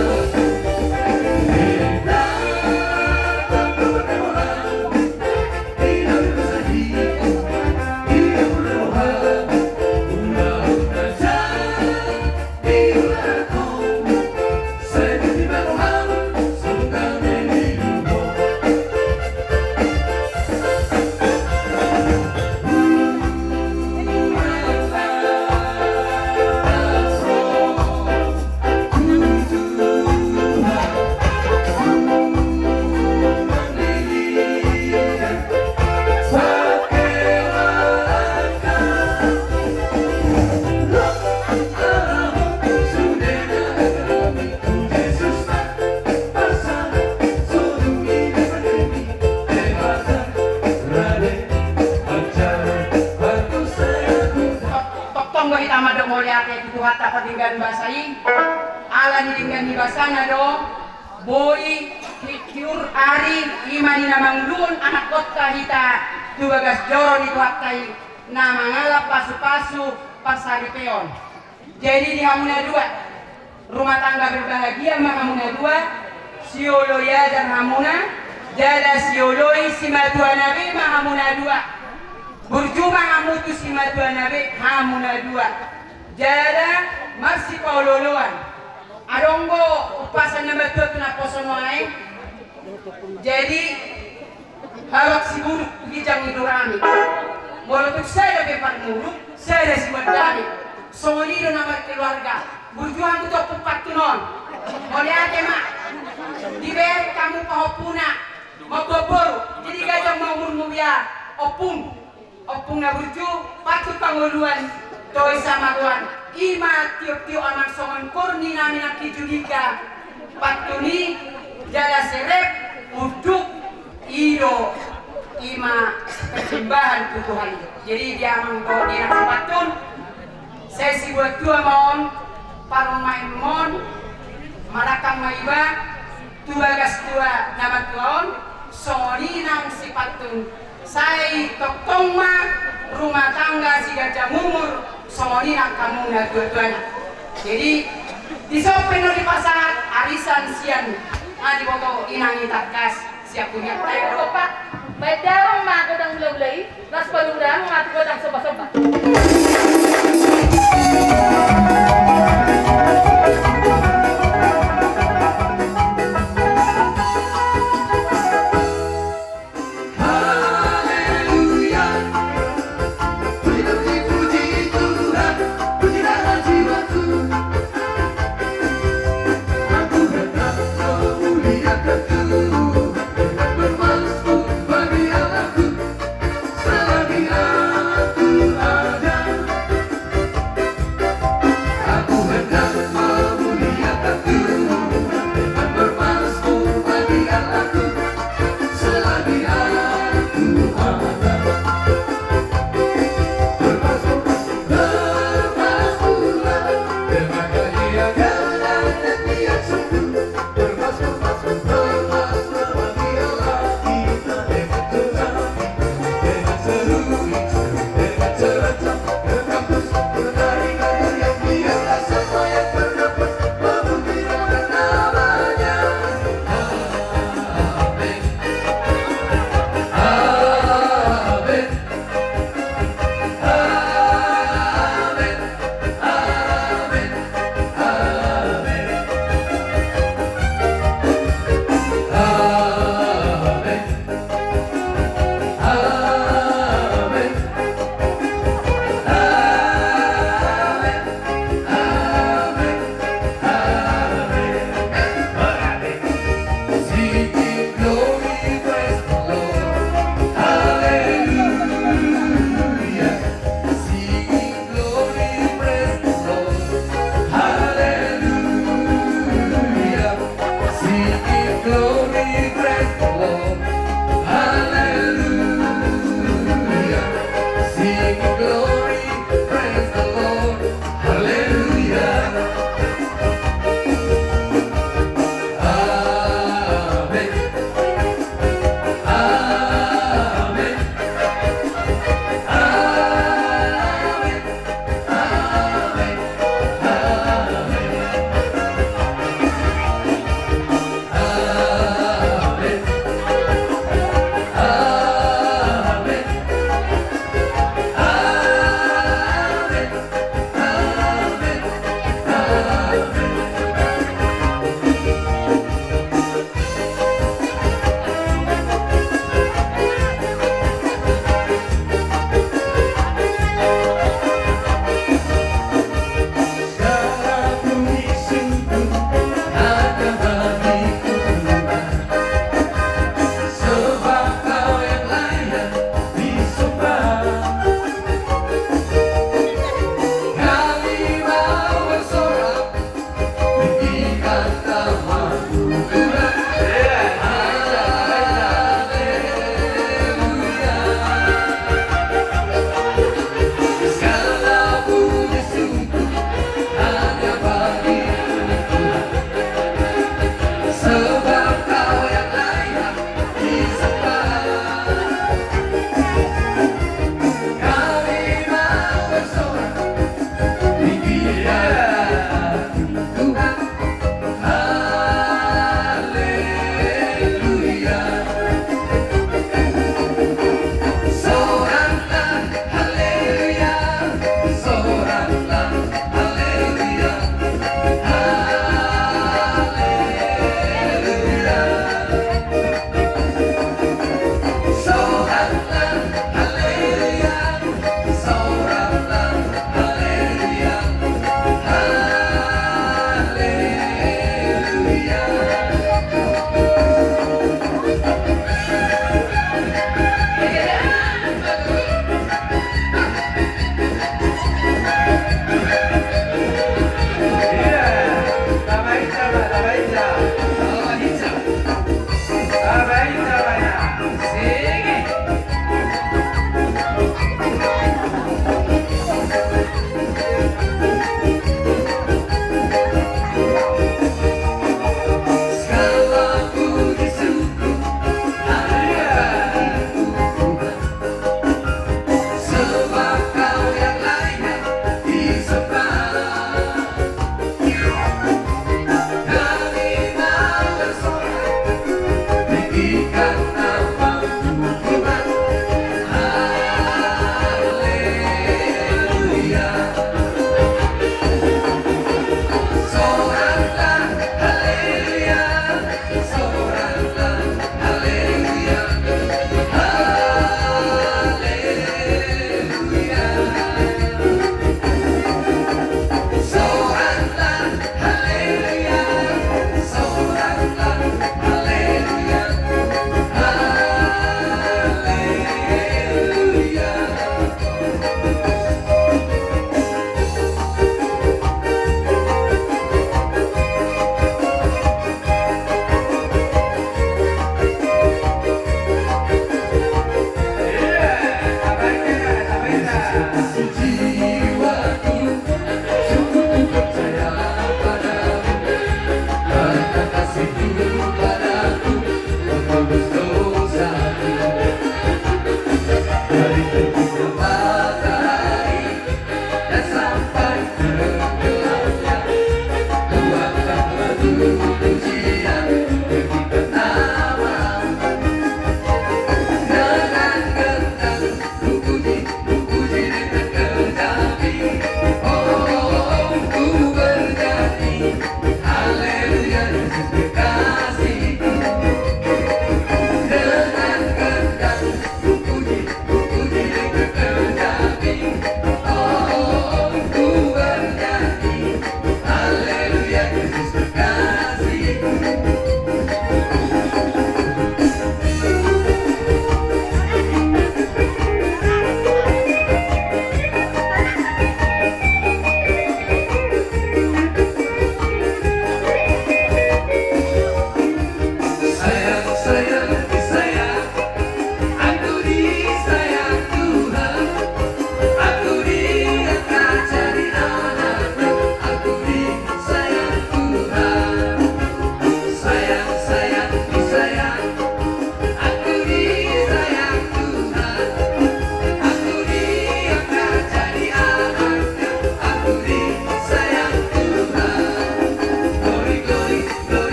Boy kiur ari imani namang lun anak kota hita tubagas joron itu akai nama ngalap pasu-pasu pasari peon. Jadi di Hamuna 2 rumah tangga berbahagia mah Hamuna 2 sioloya dan Hamuna jada sioloi simatua nabi mah Hamuna 2 berjumah amutu simatua nabi Hamuna 2 jada masih pauloloan adonggo upasan nama tua tuna posono aing. Jadi hawak si buruk gijang idurami molotuk saya ke parmuruk saya si wadani songolido nama keluarga berjuang untuk pupat tunon oleh ate mak diber kamu pahopuna maboboru jadi gajang mau murmuya opung na berju patut panguluan toi sama tuan ima tiup-tiup anak songon kurni namina kijudika patuni jala serep untuk ido ima kesembahan Tuhan. Jadi dia mengkau dia sepatun sesi buat tua mohon parong main mohon malakang maiba tua gas tua nama tuan soni nang sipatun sai toktong ma rumah tangga si gajah mumur soni nang kamu na tua-tuanya. Jadi di sopeno di pasar arisan sian di foto inangi takas siap punya tayo Pak, baik darong mak kodang gulai-gulai, nas palurang ngatu kodang soba-soba.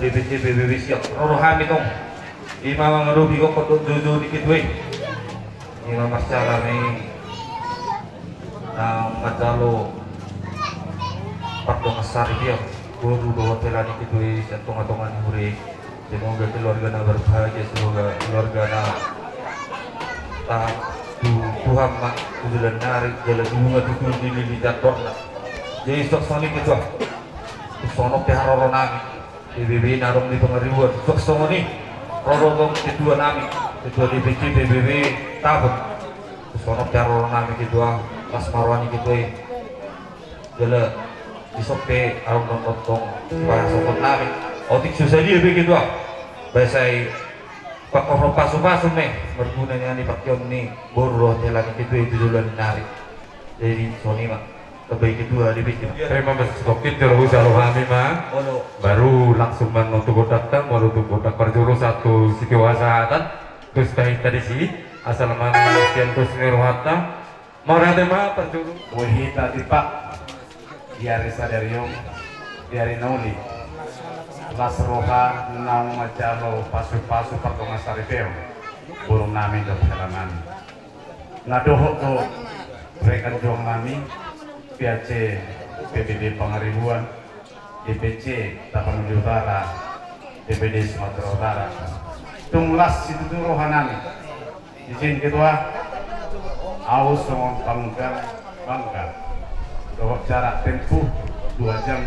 DPC PBB siap rohan itu ima ngaruh bigo kotor jojo dikit we ima masalah nih nang macalo pakdo besar dia guru bawa telan dikit we sentongan-tongan huri semoga keluarga na berbahagia semoga keluarga na tak Tuhan mak jalan narik jalan bunga tukul di lilit dorna jadi sok sonik itu sonok teh haroro nami PBB narong di pengaribuan sok songo ni rorong kedua nami kedua DPC PBB tabut sonok teh haroro nami kedua pas marwani gitu jala isok teh arong nonton supaya sokot nami otik susah dia begitu bahasa Pak Koro pasu-pasu meh bergunanya nih Pak Kion nih boro telan itu duluan narik jadi Sony mak kebaik itu ada bikin Terima kasih stokin terus jauh kami mah baru langsung menutup datang mau tutup kotak perjuru satu siti wasahatan terus tadi sih asal manusia terus nirwata mau ada mah perjuru Wahita tipak diari sadarium diari nauli lasroha nang majalo pasu-pasu pertongan saripeo burung nami dan perjalanan ngadoho ko rekan juang nami PAC PBD Pangaribuan DPC Tapanuli Utara DPD Sumatera Utara tunglas itu tuh rohanami izin kedua aus sama bangga bahwa jarak tempuh 2 jam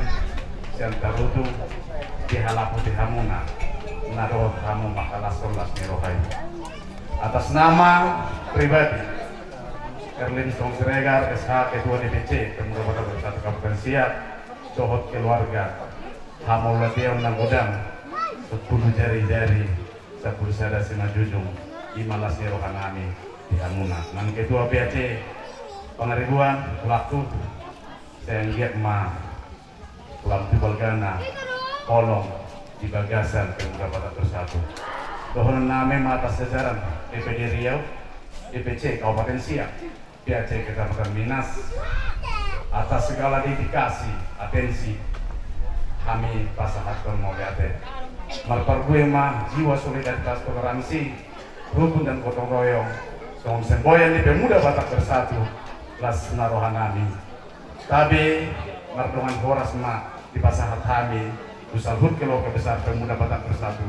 Siantar Rutu di Halapu di Hamuna naruh kamu makalah solas nirohai atas nama pribadi Erlin Songregar SH Ketua DPC Pemuda Bersatu Kabupaten Siak Sohot keluarga Hamul Latiam nang Gudang 10 jari-jari 10 sada sima jujung Imalas nirohan kami di Hamuna nang Ketua PAC Pangaribuan waktu saya lihat mah ulang tibal gana kolong di bagasan Pemuda Bersatu dohonan name atas jajaran DPD Riau DPC Kabupaten Siak PAC Kecamatan Minas atas segala dedikasi atensi kami pasahatkan moliate malpargue mah jiwa solidaritas toleransi rukun dan gotong royong song semboyan di Pemuda Batak Bersatu las narohan kami tapi mardongan horas mah di pasahat kami usal hut kelompok besar Pemuda Batak Bersatu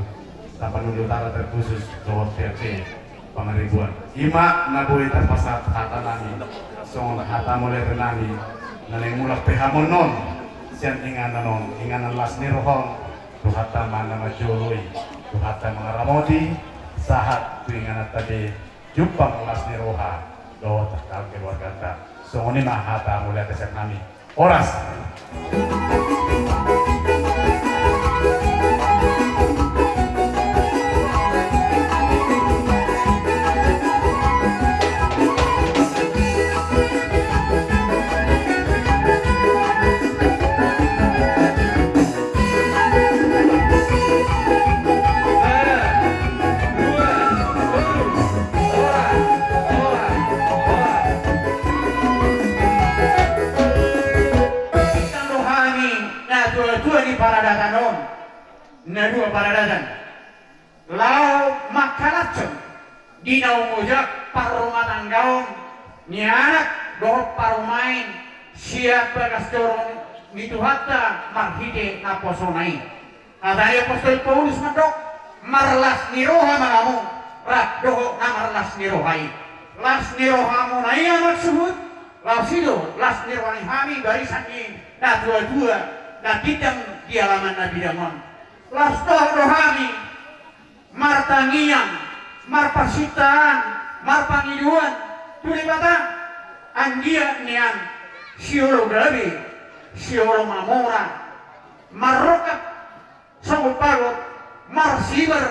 Tapanuli Utara terkhusus Dohot PAC Pangaribuan ima nabui terpasat hata nami song hata mulai renami naneng mulak pehamonon sian inganan las nirohong tu hata mana majului tu hata mengaramodi sahat tu inganan tadi jumpang las niroha doa terkal keluarga ta song ini mah hata mulai kesek nami oras dua paradatan lau makalacon di naumujak parumah tanggaung nianak doh parumain siap bagas dorong itu hatta marhide naposonai katanya apostol Paulus mendok marlas niroha malamu rak doh namarlas nirohai las nirohamu nai amat sebut lau sido las nirohani hami barisan ini nah dua-dua nah bidang di halaman Nabi Damon las dohami martangian marpasitaan marpangiduan tulibata anggia nian siolo gabi siolo mamora marrokat songo pagot marsiber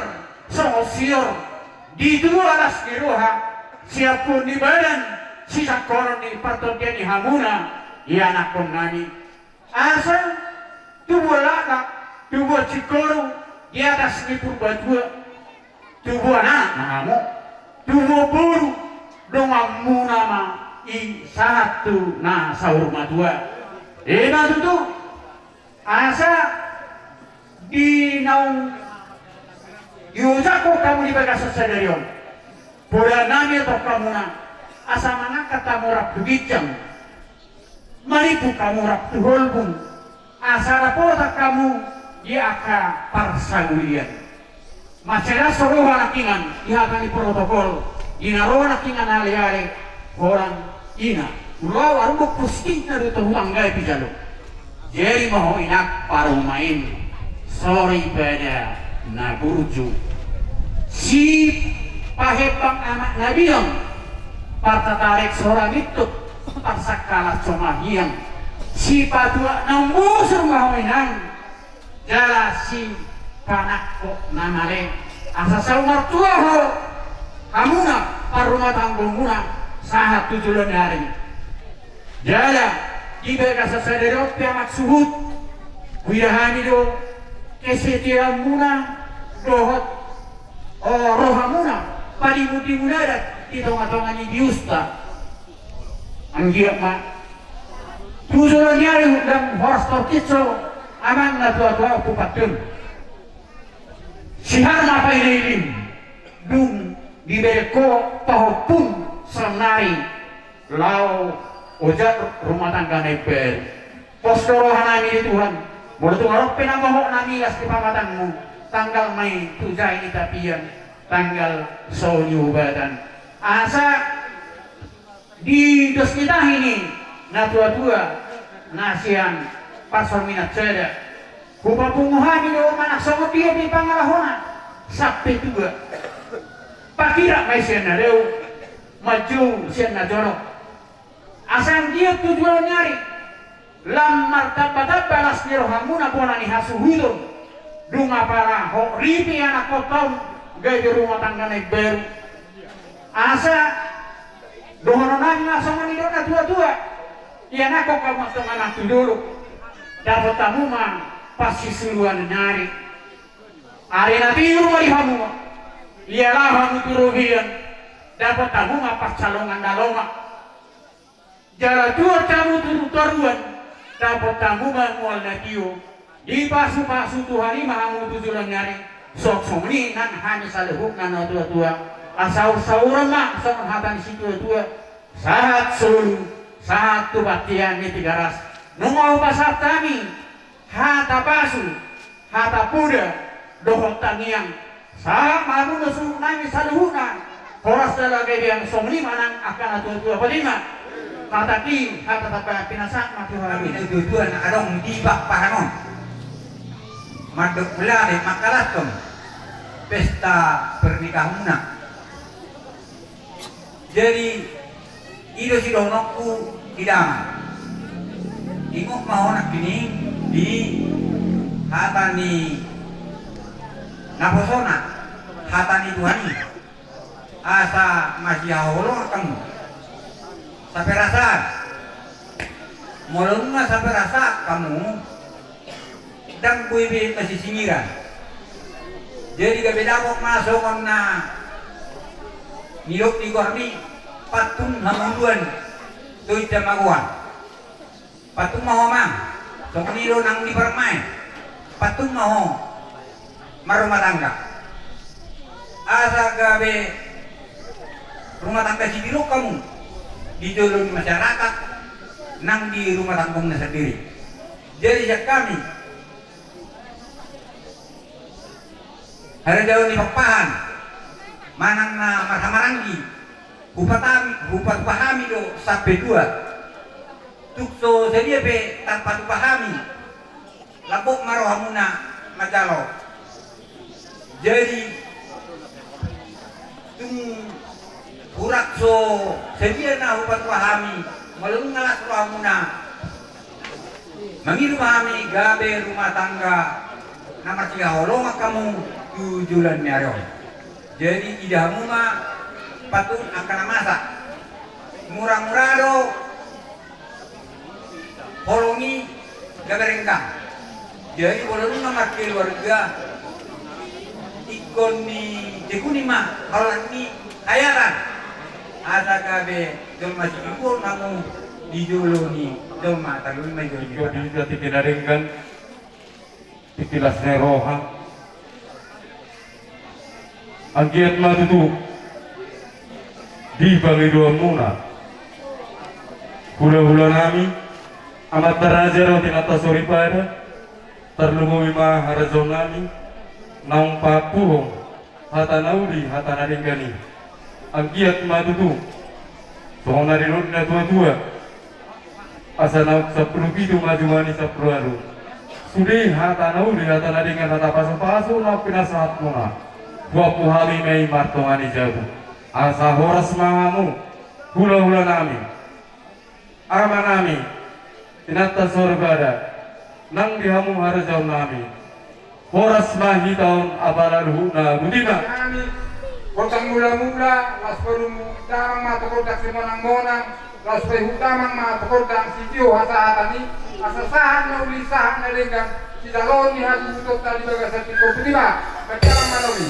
songo sior di dua las diroha siapun di badan sisa koron di paton dia di hamuna anak nani asal tubuh laka tubuh cikoro di atas ni purba dua tubuh anak namo tubuh buru dongamu nama i satu na sahur madua enak itu asa di naung yusako kamu di bagas sadarion bola nami atau kamu na asa mana kata murah begicang maripu kamu rap tuholbung asa rapota kamu di aka parsagulian macera soroha nakingan ihakan di protokol inaroha nakingan ali-ali orang ina ulau arubuk pusing na dito huang gaya pijalo jadi mau inak parumain sorry pada naburju si pahepang anak nabiang partatarik seorang itu parsakala comahiang si padua nambusur mau inang jala si panakko namale asa saumar tua ho hamuna parumah tanggung muna sahat tujuan hari jaya ibe kasa sadero piamak suhut widahani do kesetiaan muna dohot rohamuna padi muti mudarat di tonga-tongani diusta anggiak ma tujuan hari dan horas torkitso aman na tua-tua kupatun sihar na paililim dung dibeko pahopun senari lau ojat rumah tangga neper postorohan nami di Tuhan boleh tu ngarok penamahok nami las di pamatanmu tanggal Mei tujai di tapian tanggal sonyu badan asa di dos kita ini na tua-tua nasian pasor minat seda kupa punguhani do manak songot dia di pangalahona sampai juga pakira mai sian na deu maju sian na jorok asal dia tujuan nyari lam martabat balas nirhamuna ponani hasuhudun dunga para ho ripi anak kotong gaya di rumah tangga naik baru asa dohono nami langsung ni dona tua-tua iya nak kok kamu anak dulu dapat tamu mah pasti seluan nyari hari nanti rumah di kamu ialah kamu turubian dapat tamu mah pas calongan daloma jala dua tamu turu taruan dapat tamu mah mual natio di pasu-pasu Tuhan mah kamu tujuan nyari sok ni nan hanya salehuk nan tua-tua asal sauran mah sok hatan si tua-tua saat seluruh saat tu batian ni tiga ras nungau pasar kami hata pasu hata puda dohot tangiang saat malu nasu nami saluhunan horas dalam yang somni manang akan tua-tua pelima kata ki hata tapa pinasak mati kami tujuan adong di bak pahanon madok melade makalatom pesta pernikahan jadi ido si donokku tidak ingok mau nak kini di hatani naposona hatani Tuhani asa masih holong kamu sampai rasa molongna sampai rasa kamu dan kuibe masih singiran jadi gak beda kok masuk na nilok di gorni patung hamunduan tuh jamaguan patung maho mang sok nilo nang di permai patung maho marumah tangga asa gabe rumah tangga si biru kamu di jalur masyarakat nang di rumah tanggungnya sendiri jadi kami hari jauh di Papahan manang na Marhamaranggi Bupat pahami do sampai dua tukso sedia be tanpa pahami labok marohamuna macalo jadi tung urak so sedia na bupat pahami malung ngalas rohamuna mangiru pahami gabe rumah tangga nomor 3 holong kamu tujulan nyaro jadi idahmu mah patun akan masak murah-murah do holongi gaberengkang jadi boleh nomor keluarga ikon ni jekuni mah kalau ni ayaran ada gabe dol masih ikon kamu di dulu ni dol mah terlalu major di jati kedarengkan ikilasnya roha angkiat mah tutup di bagi dua muna hula-hula nami amat teraja roti nata sori pada terlumui mah harazon nami naung papuhong hata naudi hata naringgani angkiat mah tutup sohong narinod na tua-tua asa nauk 10 bidu maju mani 10 aru sudi hata naudi hata naringan hata pasu-pasu nauk pinasahat muna buah puhami mei martongani jabu asa horas mangamu hula-hula nami ama nami tinata sorbada nang dihamu harjau nami Horas mahitaon abalaruhuna budina. Kotang mula-mula, las perum damang mata kodang si monang-monang, las pehutamang mata kodang si Dio hasa atani, asasahan na ulisahan na linggang, si dalon ni hati utot tali bagasan tiko budina, katiarang manawi.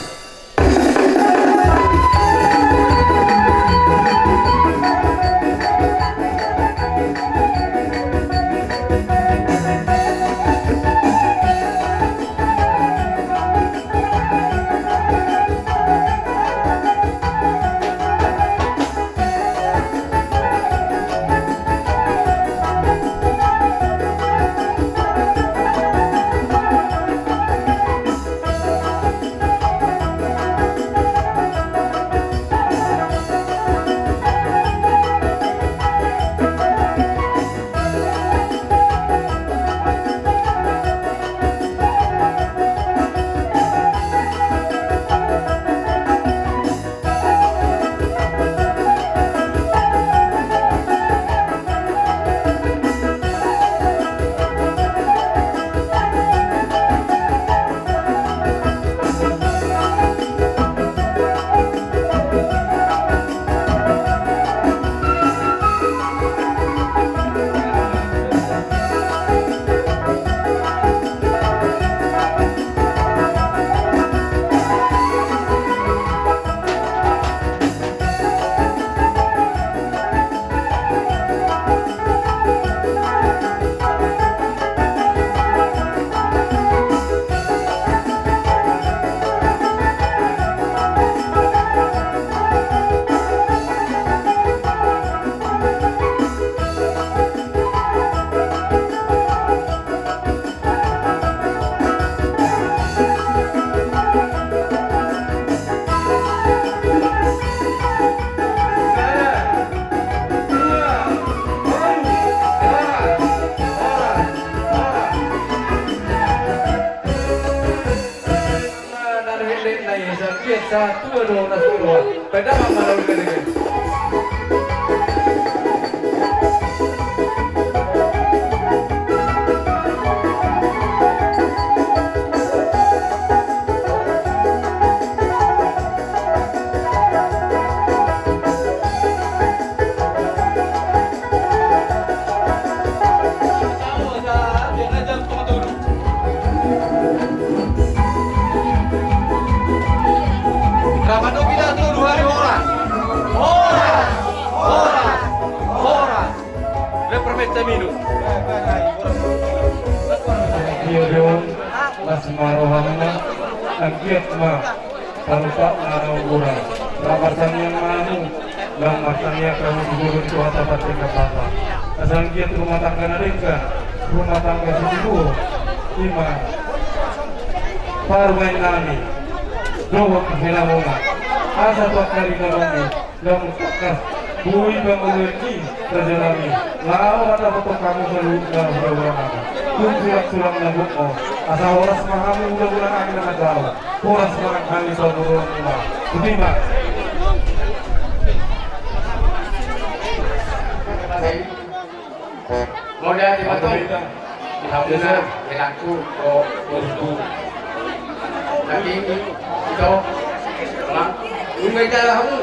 Satu dua nasuruh, pada mana lalu kedengar? Marohamna angkiat ma tanpa narangura rabarsan yang manu lang masanya kamu guru itu atapat kata asangkiat rumah tangga naringkan rumah tangga situ lima parmain nami doa kehilangan asa tuak kali kalongi dan mukakas bui bangungi terjalani lau ada foto kamu selalu dalam beberapa sulang nabuk asa horas mahamu udah kami nama jauh horas makan kami saudara rumah terima modal di batu alhamdulillah berlaku bosku tapi itu lang umay jalan kamu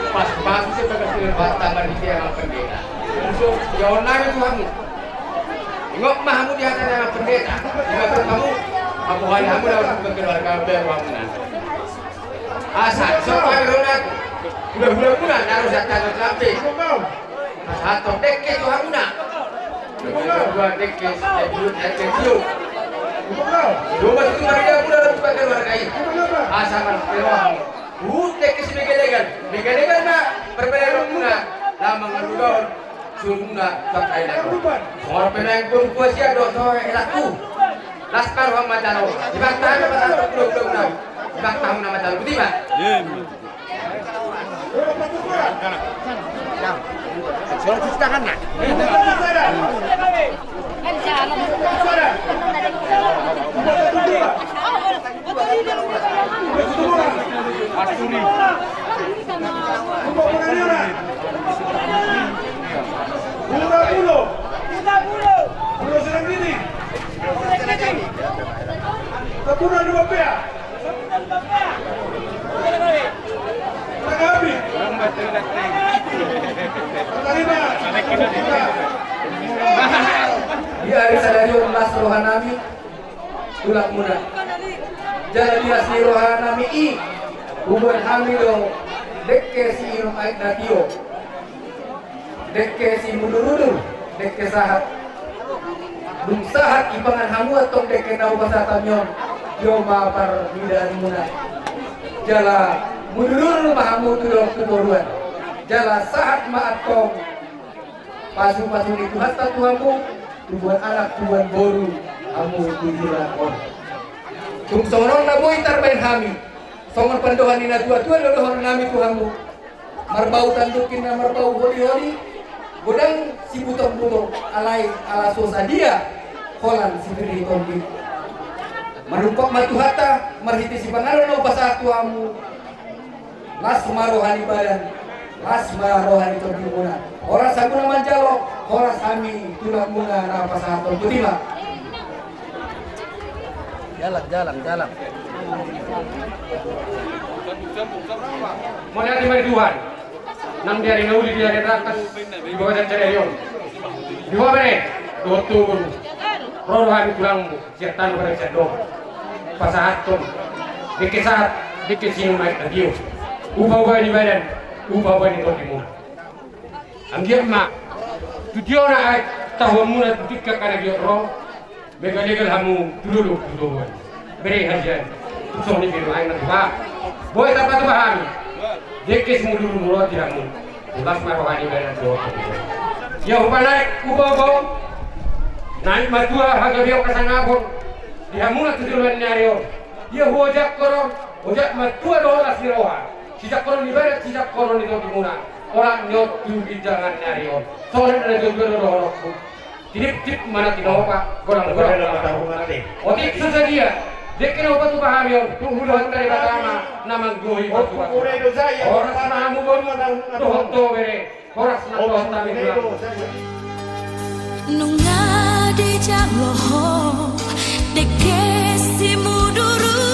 pas sih pakai tambah di dia sama pendeta so jauh nabi itu kamu ngok mahamu di atas sama pendeta juga kamu aku hari kamu dapat keluarga baru kamu nanti asal so kami runat bulan harus datang ke sampai satu deke itu kamu nak dua deke sebelum itu dua itu mereka udah dapat keluarga ini asal kan deke sebagai na berbeda guna lama ngeluar suruna pakai lagu orang penang berpuasa doa elaku laskar Muhammad Jalo dibantah pasal 26 dibantah nama Jalo betul pak soal cucian nak Asuri. Pulau sedang gini. Di hari sadarion las rohanami tulak muda jalan dias ni rohanami I hubungan hamido dekke si inom aik natio dekke si mundur-mundur dekke sahat dum sahat ibangan hamu atong dekke nau pasatamyon yo mapar hidan muna jala mundur mahamu tudor tudoruan jala sahat maatong pasu-pasu itu hatta tuhamu tubuhan anak tubuhan boru kamu tujuan on tum songon na boy tarbain hami songon pandohan ina tua-tua dodohon nami tuhamu marbau tandukin na marbau holi-holi godang si butok-butok alai ala sosa dia kolan si beri tombi marumpak matuhata marhiti si pangaro no pasat tuhamu las marohani badan las marohani tombi muna orang saguna manjalo orang kami tulak muna na pasat tutima jalan Mau dari mana Tuhan? Nang dari nauli di hari rakan di bawah dan cerion. Di bawah mana? Dotur. Rohan tulang siatan pada cendol. Pasahat tom. Dikit sini naik lagi. Ubah di badan, ubah di topimu. Ambil mak. Tujuh nak tahu muna tiga kali dia roh. Begal hamu dulu. Beri hajian. Tusong ni biru air nak boy dapat pahami. Dekis dulu tidak mu. Ulas marohani badan doa. Ya naik ubah. Naik matua harga dia kasangabon. Dia mula tujuan nyario. Dia hojak koron, hojak matua doa siroha. Sijak koron ibarat, sijak koron itu dimuna. Orang nyot di jangan nyario. Soalnya ada juga doa. Tip mana tidak apa, gorang-gorang. Otik susah dia. Dia kena obat tu paham yo, tungguan dari pertama nama gohi batu. Orang namu baru dohon to bere, orang namu tapi dulu. Nunga di jaloho, dekesi muduri.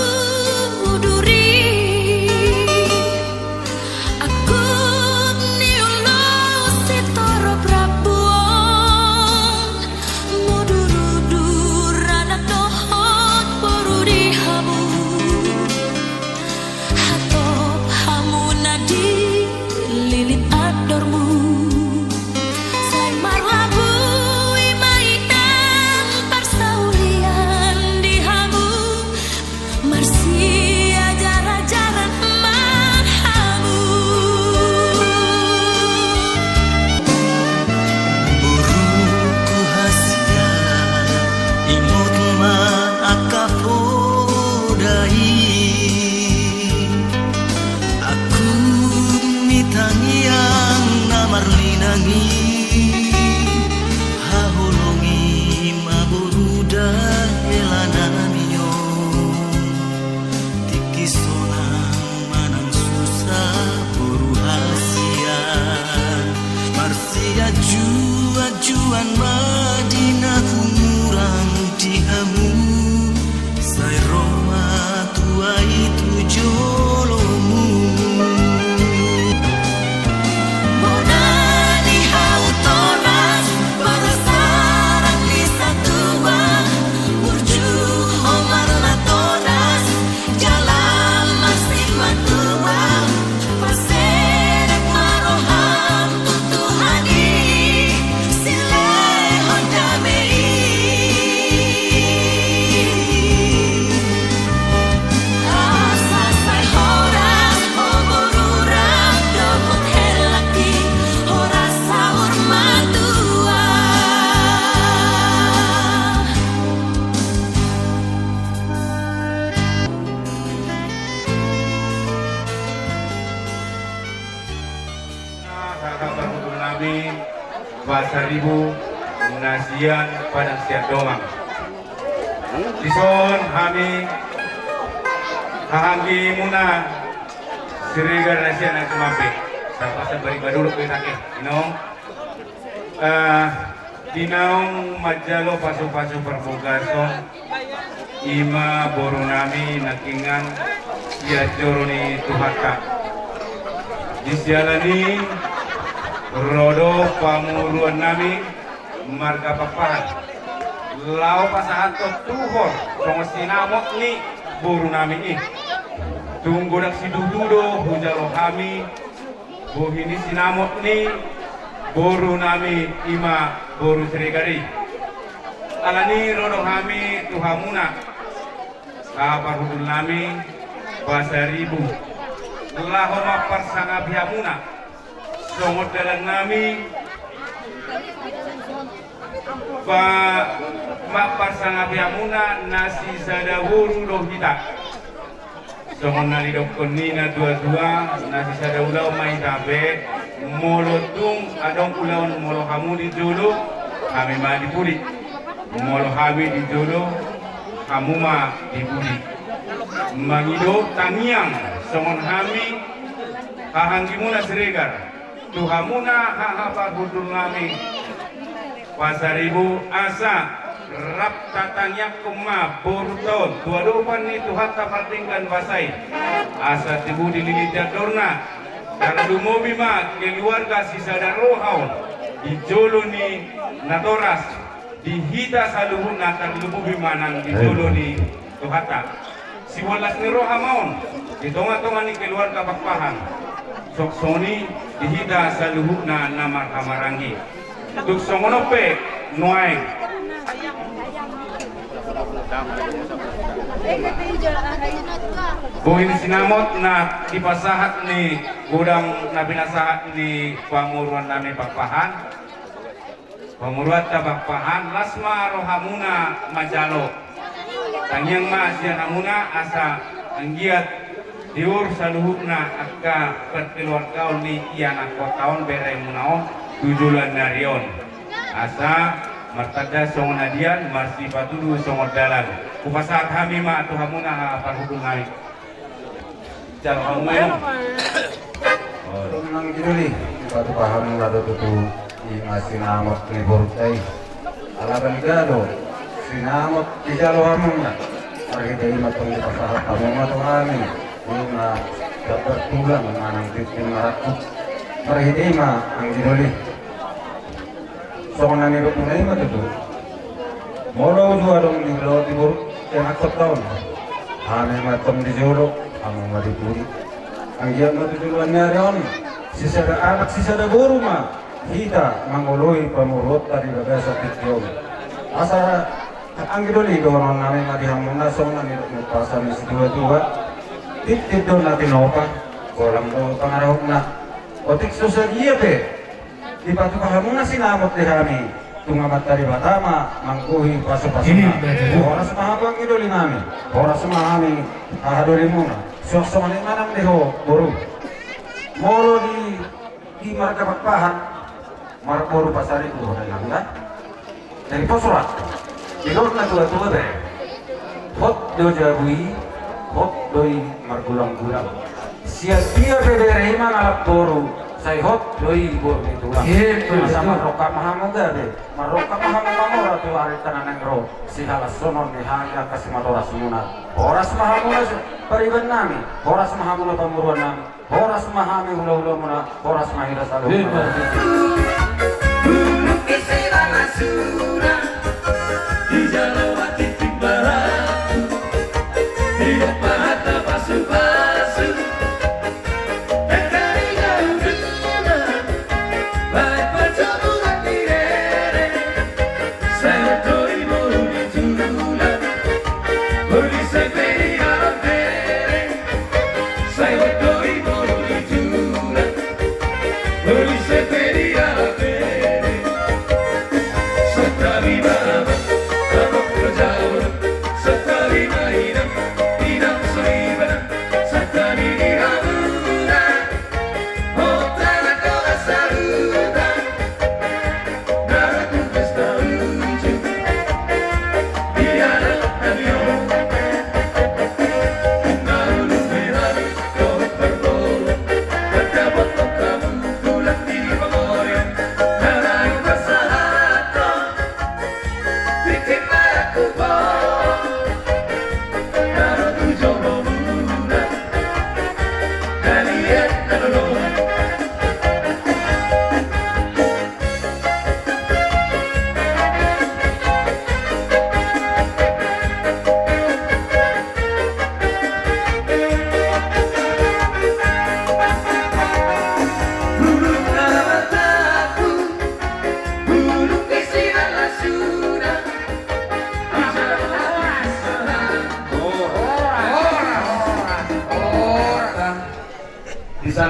Aku niulo sitoro prabuon, muduru anak dohon boru di hamu, hatop hamu nadi lilit adormu. Say marlabu imaitan persaulian di hamu, marsi ajar-ajaran eman hamu. Buruku hasia imut ma akapodai aku mitangiang namarlinangi hahulungi maburuda elanamiyo tikisonang manang susah buru hasia marsia juan Madinah umurang dihamu sai Roma tua itu jolomu Monani hautonas barasaran di satua burju homar latonas jalan masih matua pasedek maroham tutuhani sile hondamei asa sai horas hoborurang domok helaki horas sahur matua. Kakak Rasul Nabi Bahasa Ribu Nasian Padang Siat Domang Sison Hami Hahanggi Muna Siregar Nasian Nak Semampe Sampai beri badul ke sakit Dinaung Majalo Pasu-pasu Perbogason Ima Borunami Nakingan Ia Joroni Tuhaka disialani rodo pamuruan nami marga papahan lau pasahan to tuhor songo sinamot ni buru nami ih tunggu dak sidududo hujalo kami buhini sinamot ni buru nami ima buru serigari alani rodo kami tuhamuna kabar hudul nami bahasa ribu lahoma persanga bihamuna songot dalam nami mak persanga bihamuna nasi sadawuru doh kita songot nali dokonina dua-dua nasi sadawulau mai tabe molotung adong ulaun molo kamu di jolo kami mah dipuli molo kami di jolo kamu mah dipuli mangido tangiang songon kami kahangimuna seregar tuhamuna hahapa hudul nami pasaribu asa rap tatangyak kuma burton duadupan ni tuhat tapatingkan basai asa tibu dililitia dorna karena dumobi ma keluarga sisa darohaun di jolo ni natoras dihita saluhun natar lububi manang di jolo ni tuhata si walas ni roha maun di tonga-tonga ni keluarga pakpahan sok soni dihita saluhuna namar kamarangi tuk songonope nuaeng buhin sinamot na dipasahat ni gudang na binasahat ni pamuruan nami pakpahan pamuruan tabakpahan lasma rohamuna majalo tangyang ma siya namuna asa anggiat diur saluhukna akka perkeluar kaun ni iyan ako taon beray munaon tujulan narion asa martada songon adian marsi patudu songon dalan kupasaat kami ma atu hamuna ha parhudung nami jar hamuyo nang jinuli patu paham lado tutu i masinamot ni borutai alaban gado sinamot dijalo hamuna arhita imatong dipasahat kamu matong kami na dapat tulang manang titin marakut marhidima ang jinuli songon nani rutunay matutu molo dua dong di lo tibur yang akot tahun ane matom di jolo ang maripuri ang yang matutuluan narion sisada anak sisada guru ma hita mangului pamurut tadi bagasa tityong asara ang jinuli doron nami madihamuna songon nani pasan isi dua-dua titip doon natin opa kolam do pangarahok na otik susadia pe di patukahamu na sinamot di kami tungamat tari batama mangkuhi paso-paso na oras mahabang idoli nami oras mahami ahadoli muna sok-sok na imanang deho buru molo di marga pakpahan maraporo pasari ko na lang na dari posurat ilot na tua-tua be hot do jabui hot doi margulang-gulang siap dia bederai mangalap boru saya hot doi bor itu lah sama roka mahamoga deh maroka mahamoga tu hari tanah nengro si halas sonon di hanya kasih matoras munat horas mahamoga pariban nami horas mahamoga pamuruan nami horas mahami hula-hula muna horas mahira salu di jalan hati timbalan hidup mata pasu-pasu ekari jauh kena baik percobaan direre saya doi mulu diturunan beri sepedi alam tere saya doi mulu diturunan beri sepedi alam tere setari baba kabok berjauh setari mainan tidak seriban setari diramunan oh tanah kau asaludan darahku pesta lucu biar avion Naulun berhari kau berbolu berdapat kamu tulang di bawah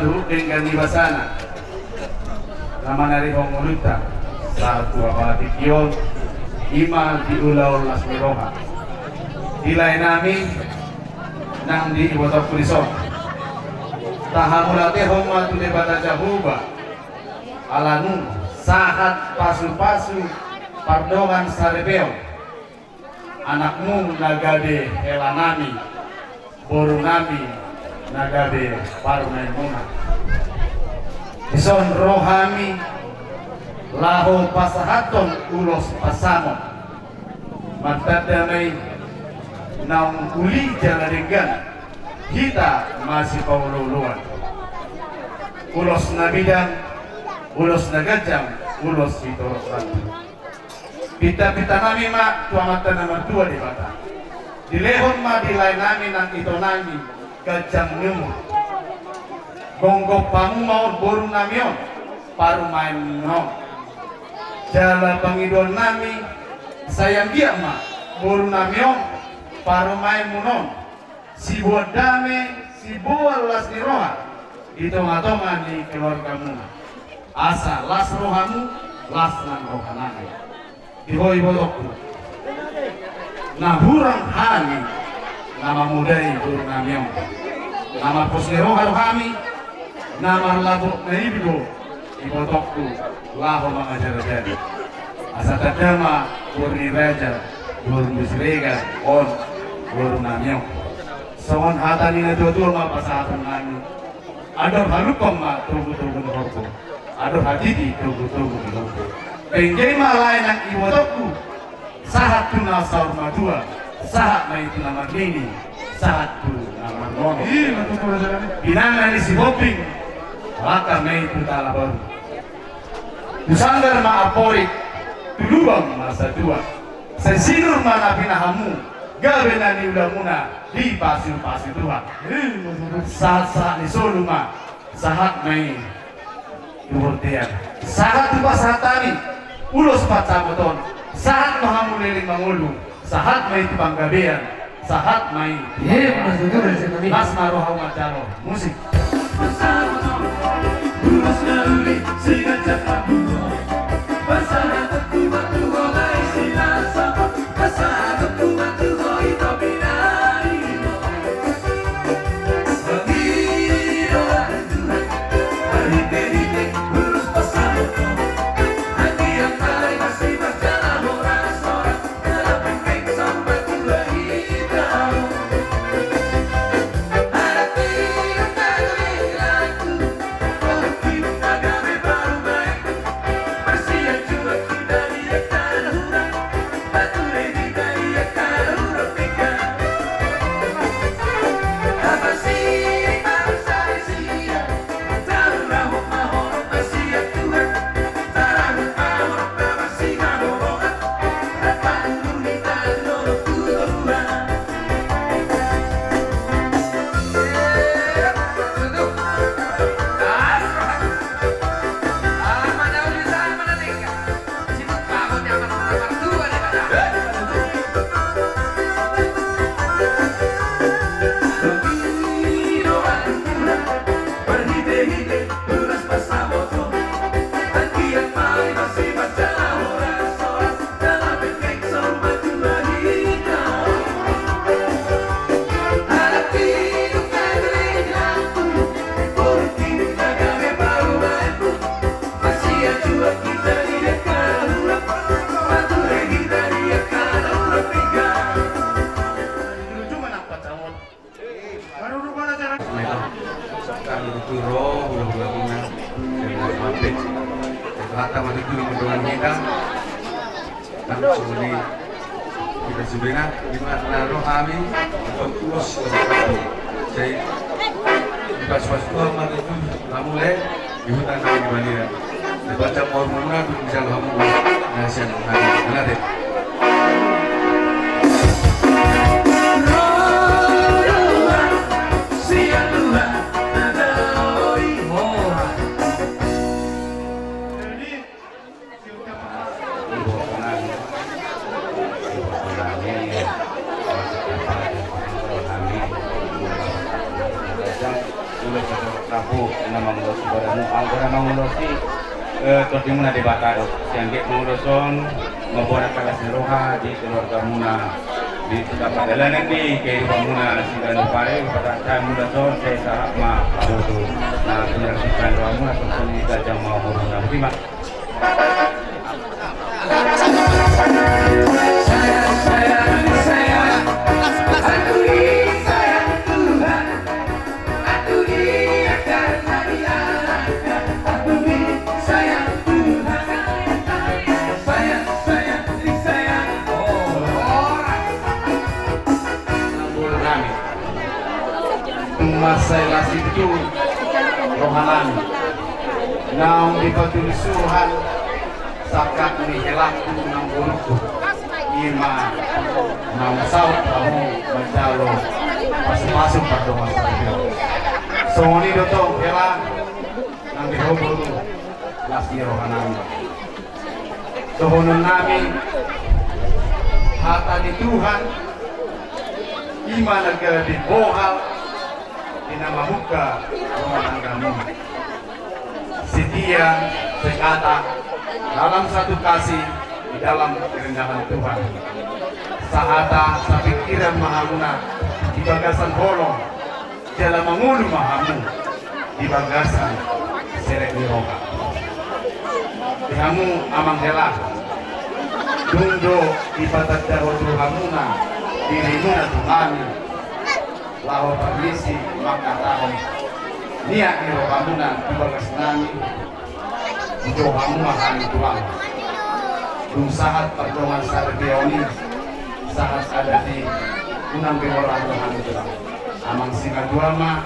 lalu dengan ibasana nama nari honguluta satu apalagi kion ima di ulau lasmiroha ilai nami nang di ibotok kulison tahamulate homa tu debata jahuba alanu sahat pasu-pasu pardongan sarepeo anakmu nagade helanami borunami nagade parmaimuna ison rohami laho pasahaton ulos pasamo matadamay naung uli jaladegan kita masih paululuan ulos na bidang ulos na gajang ulos itorosan pita-pita nami ma tuamatan nomor 2 di bata di lehon ma di lain nami nang ito nami gajang nemu gonggok pamu mau boru namion paru main no jala pangidol nami sayang dia ma boru namion paru main munon si buat dame si buat las di roha hitung-hitungan di keluargamu asa las rohamu las nan rohanami dihoi bolokku nah hurang hani nama mudai burung namiong nama posni rohami nama labuk na ibigo ibotokku laho mengajar jadi asa tadama burni raja burung bisrega on burung namiong Songon hatani na tutul ma pasahatan nami. Ador halupam ma tugu-tugu horko. Ador hadidi tugu-tugu horko. Penggay malay ng iwotokku. Sahat tu na saur madua. Sahat na itu nama nini. Sahat tu nama nono. Binangan ni si Hoping. Maka may itu talabon. Dusanggar ma aporik. Tulubang masa dua. Sesinur mana pinahamu. Gawe na ni udah muna di pasir-pasir Tuhan. Saat-saat ni soluma, sahat may tuwurtian. Sahat tu pasatani, ulos pacamoton. Sahat mahamuliling mangulu, sahat may tupanggabian, sahat may mas marohaw macaro. Musik. Ulos na uli, sigat sa pabuho. Pasahat at tuwa-tuwa ay sinasama. Pasahat at tuwa-tuwa ito pinari mo. Pag-iro ang Tuhan, palite-lite, ulos pasamo ko. Handi ang tayo kasi magkala oras-oras, nalapit sa matulahita mo. Harating ang kagamilan ko, pagkakit na gamit baru baik. Masih juga kita lihat tanah, patuloy kita lihat tanah pika. Apa sih saya siya, tanah mahal masih Tuhan, tanah mahal masih mahal, patuloy tanah Tuhan. Sebenarnya gimana rohani fokus jadi pas tua mati itu mulai di hutan kami di Bali ya dibaca formula bisa kamu nasihat mana deh mangulos bara mangulos si todi muna di Bataro siangge manguloson mabuana kalas roha di keluarga muna di kapadalan di kehidupan muna sidang pare pada muna son saya sahab ma abodo na penyertikan roha muna soni gajang mau muna terima masa itu rohanan naung dipatulisuhan sakat ni helaku nang buruku ima nang saut kamu menjalo masuk pardongan saja soni dotong hela nang dihobolu lasi rohanan sohonon nami hata di Tuhan ima negara di bohal nama muka rumah tanggamu setia sekata dalam satu kasih di dalam kerendahan Tuhan sahata sapikiran mahaguna di bagasan holong jala mangulu mahamu di bagasan serek niroka dihamu amang hela dundo di batat jaro Tuhanuna dirimuna Tuhani laho permisi maka tahun niat niro kamunan dibagas nami ujo kamu makan tulang dung sahat perdongan sargeoni sahat ada di unang beworan Tuhan tulang amang singa duama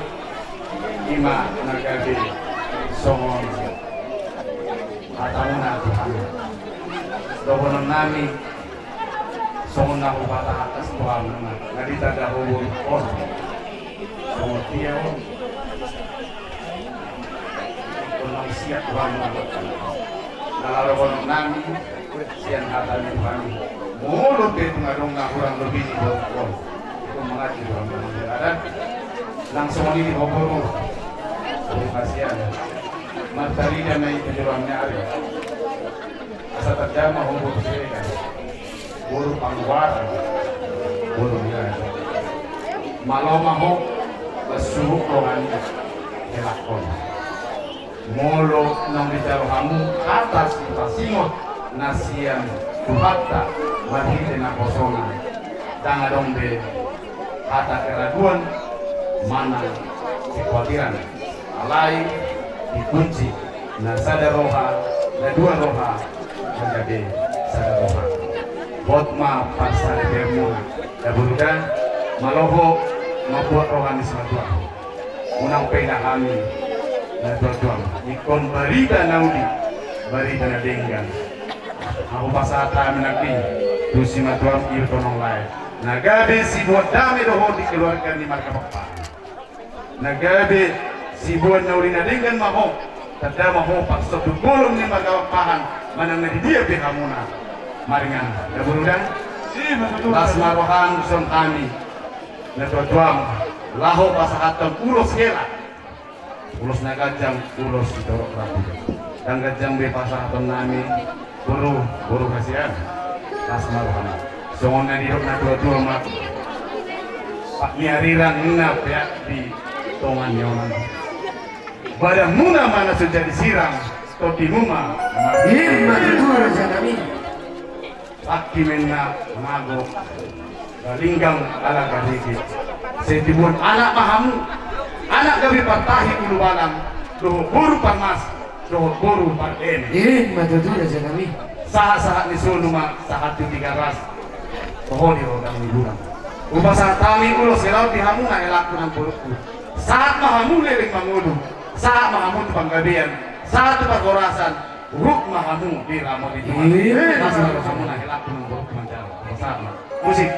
ima nagagi songon atamuna Tuhan dohonon nami songon na upata atas Tuhan ngadita dahulu dia tolong siap Tuhan nalarogon nami siang hatan Tuhan mulut itu ngadong kurang lebih di bawah itu mengaji Tuhan ada langsung ini dihoboro kasihan materi dan naik penjualannya ada asa terjamah hobor mereka buru pangwar buru ya malau maho suruh rohani helakon molo nang bicara kamu atas pasingot nasian tuhata mahite na kosongan tanga dombe kata keraguan mana kekhawatiran alai dikunci na sada roha na dua roha menjadi sada roha botma pasal bermula daburudan maloho membuat rohanisme Tuhan unang pena kami na Tuhan ikon barita naudi barita na denggan ako pasata menagdi dusi matuang iyo tonong lain nagabi si buat dami doho dikeluarkan di marka bakpa nagabi si buat naudi na denggan maho tada maho paksok dugulong ni marka bakpahan manang na didiya bihamuna maringan daburudan lasma rohan son kami Natuatuam laho pasahatang ulos hela ulos na gajang ulos itorok rapi dan gajang be pasahatang nami buru kasihan lasma rohana songon na dirok na tua mak pak niariran ngenap ya di tongan nyonan pada muna mana sudah disirang toti muma Irma kedua janami Aki menna mago linggang ala kadiki setibun anak mahamu anak gabi partahi ulu balam doho buru parmas doho buru parene Irma kedua janami sahat-sahat ni sunuma sahat tiga ras pohon rogang liburan ubah saat kami ulo selaut dihamu na elaku ng burukku saat mahamu liling mangudu saat mahamu panggabian saat pagorasan uruk mahamu di ramo di tuan masa kamu na elaku ng burukku mencari bersama musik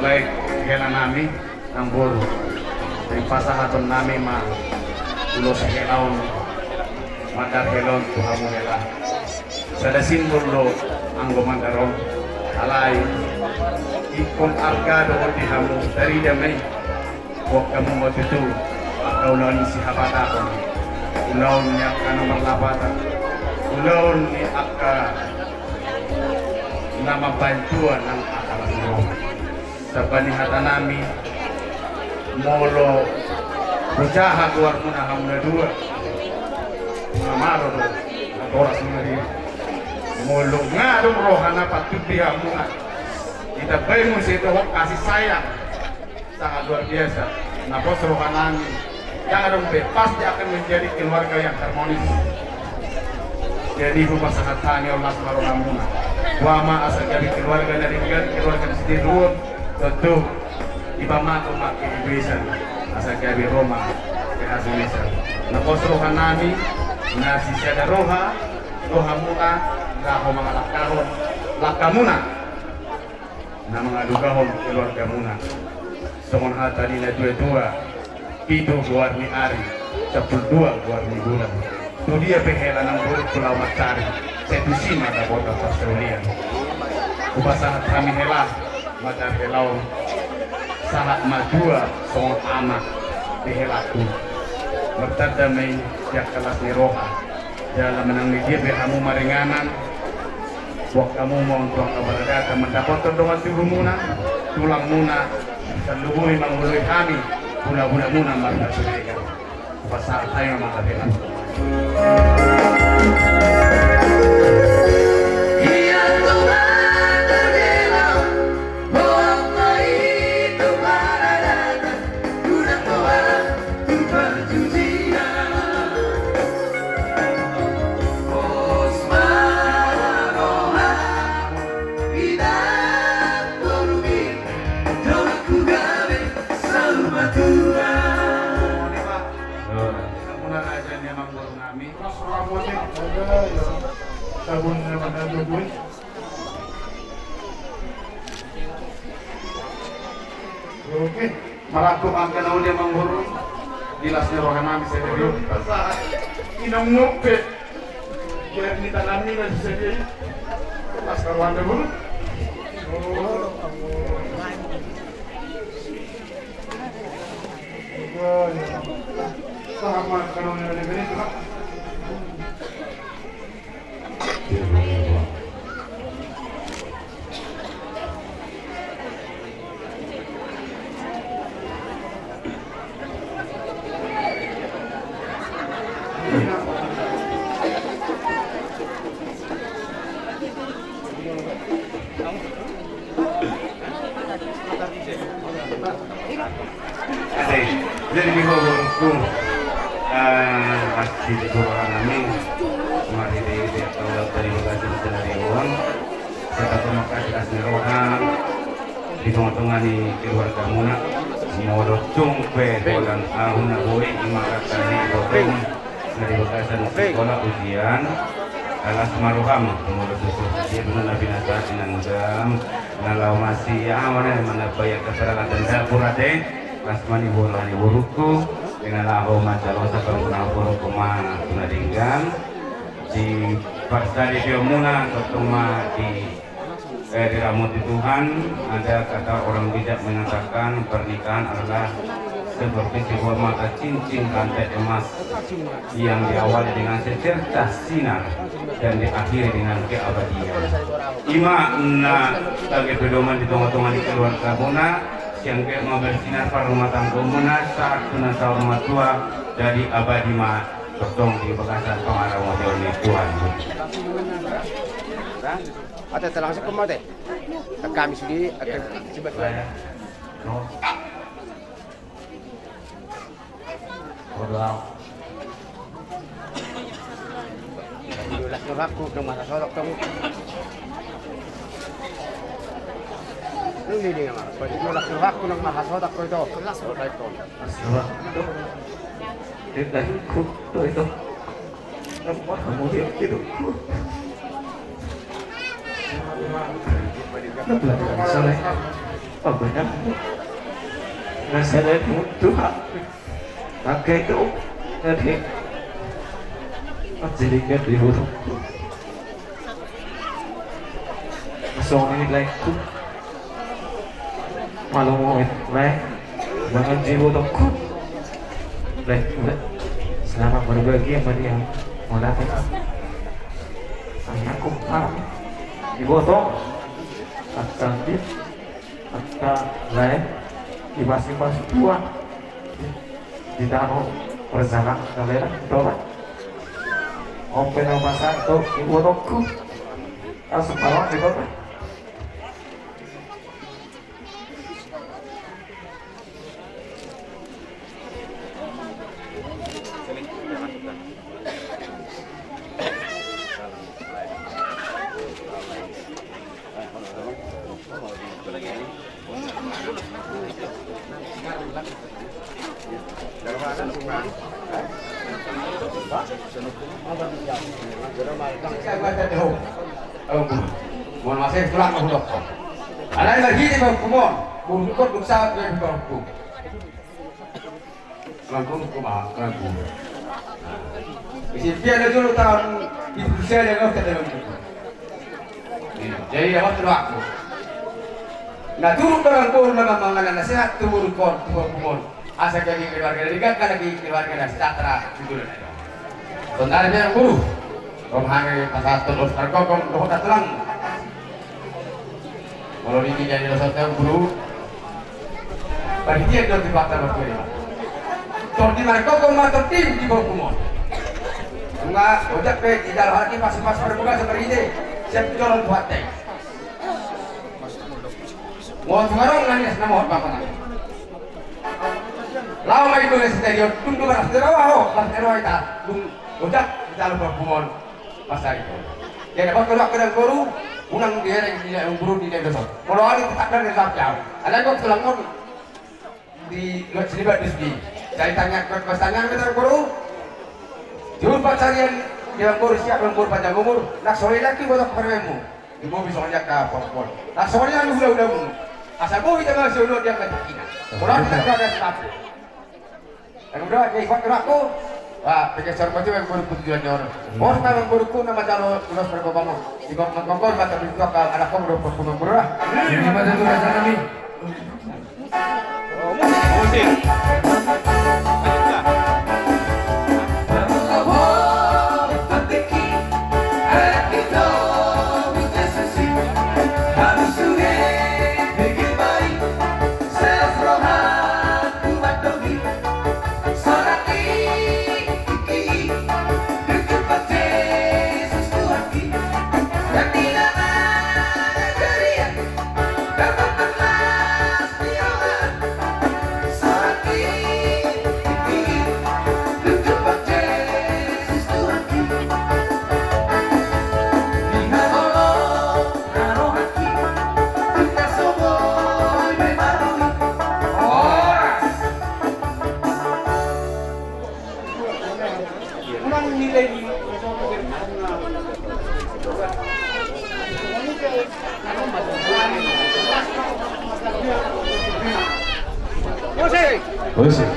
mulai kelan nami ang bolo ang pasahaton nami ma ulo sa kelaon mandar kelon tuhamu hela sada simbolo ang gumandaron alay ikon argado di hamu dari damai kok kamu mau tutu kaulan si habata ko ulaun niya ka nomor lapata ulaun ni akka nama bantuan ng akalan mo sa panihatan namin molo bujaha keluar muna hamna dua mamaro at oras mga rin molo nga dong rohana patubiha muna itabay mo sa ito kasi sayang sangat luar biasa napos rohanan yang dong pasti akan menjadi keluarga yang harmonis jadi rumah sangat tani Allah subhanahu muna wama asal jadi keluarga dari keluarga sendiri tentu ibamato makibisan asal jadi Roma kehasilisa napos rohanami na si Syada roha muna raho mga lakahon lakamuna na mga dugahon keluarga muna songon hata nila dua-dua pito buat ni ari 12 buat ni bulan tu dia pehela ng buruk Pulau Macari setusima na bota Australia ubasahat kami hela Matar helau sahat madua songon anak dihelaku bertadamai jak kelas ni roha dalam menang dia berhamu maringanan buat kamu mau untuk keberadaan mendapat terdongan tubuh muna tulang muna terlubui mengului kami pula-pula muna marga surega pasal tayo mata helau sabun naman ang dugoy. Oke, malakot ang kanaw niya manghuro. Dilas ni rohanami sa dito. Pasahan, inangupe. Kaya nitanami na sa dito. Pas karuan na bulu. Sama kanaw niya na ganito na. Jadi bihogorku pasti dikurangan namin mari di tawag dari lokasi dari uang serta terima kasih asmiroha di tengah-tengah ni keluarga muna modok cungpe bolan ahuna boy imakat tadi botong dari lokasi sekolah ujian alas maruham kemudian susu dia benar binasa dengan gam nalau masih aman mana bayar keterangan dan dapurate kasmani bolani buruku dengan lahu macalosa perguna kumana tunadinggan di paksa di Biomuna ketemu di Ramut Tuhan ada kata orang bijak mengatakan pernikahan adalah seperti sebuah mata cincin rantai emas yang diawali dengan secercah sinar dan diakhiri dengan keabadian. Ima na sebagai pedoman di tengah-tengah di keluarga Muna yang ke mau bersinar pada rumah tangga Muna saat penata rumah tua dari abadi ma bertong di bekasan pengarah model Tuhan. Ada langsung ke mana? Kami sendiri akan sebetulnya. Itulah surahku ke masa solok kamu. Ini dia mas. Itulah surahku ke masa solok kau itu. Kelas kau itu. Surah itu. Tidak ikut itu. Nampak kamu dia itu. Soleh, oh banyak. Nasalah Tuhan. Pakai itu, jadi menjadikan dihuruf. Masuk ini lagi. Malu mau lagi, bangun jiwa takku. Lagi, selamat berbagi sama dia. Mulai. Ayahku paham. Ibu toh akan lain di masing-masing tuan di dalam perjalanan kalian doa open nama satu ibu toku langsung malam di bawah Mohon masih pulang ke Hulok. Ada lagi di bawah kumon, untuk duksa dari bawah kum. Langsung kumah, langsung. Dia ada dulu tahun itu saya yang ke dalam itu. Jadi dapat waktu. Nah turun orang turun dengan mengenai nasihat turun kumon. Asal jadi keluarga dari kan lagi keluarga sejahtera itu. Sebenarnya yang guru, romhane pasal terus tergolong doa terang. Kalau ini jadi dosa yang guru, bagi dia doa dibakar berkeliling. Kalau di mereka kau matur tim di bawah kumon. Enggak, ojek pe di dalam hati masing-masing berbuka seperti ini. Siap jalan buat teh. Mohon pengarang nangis nama hot bapak nangis. Lama itu nasi stadion, tunggu beras terawah, beras terawah itu, ojek di dalam kumon pasar itu. Jadi dapat keluar ke dalam guru, unang dia yang guru di dalam dosa. Kalau ada tetap dan tetap jauh. Ada kau selangor di selibat di sini. Saya tanya ke pasangan ke dalam guru, jumpa carian yang guru siap yang guru panjang umur, nak sore lagi buat perwemu. Ibu bisa ngajak ke pokok. Nak sore yang udah mu. Asal boy jangan solo dia ke kina. Kalau kita ada tetap. Yang udah jadi kuat aku. Wah, pakai sarung yang guru tujuan orang. Bos memang guruku nama calo tulis berkobamu. Di kongkong kata itu anak kau udah berkumur murah. Ini macam tu rasa kami. Musik. Sorry. Musik. Musik.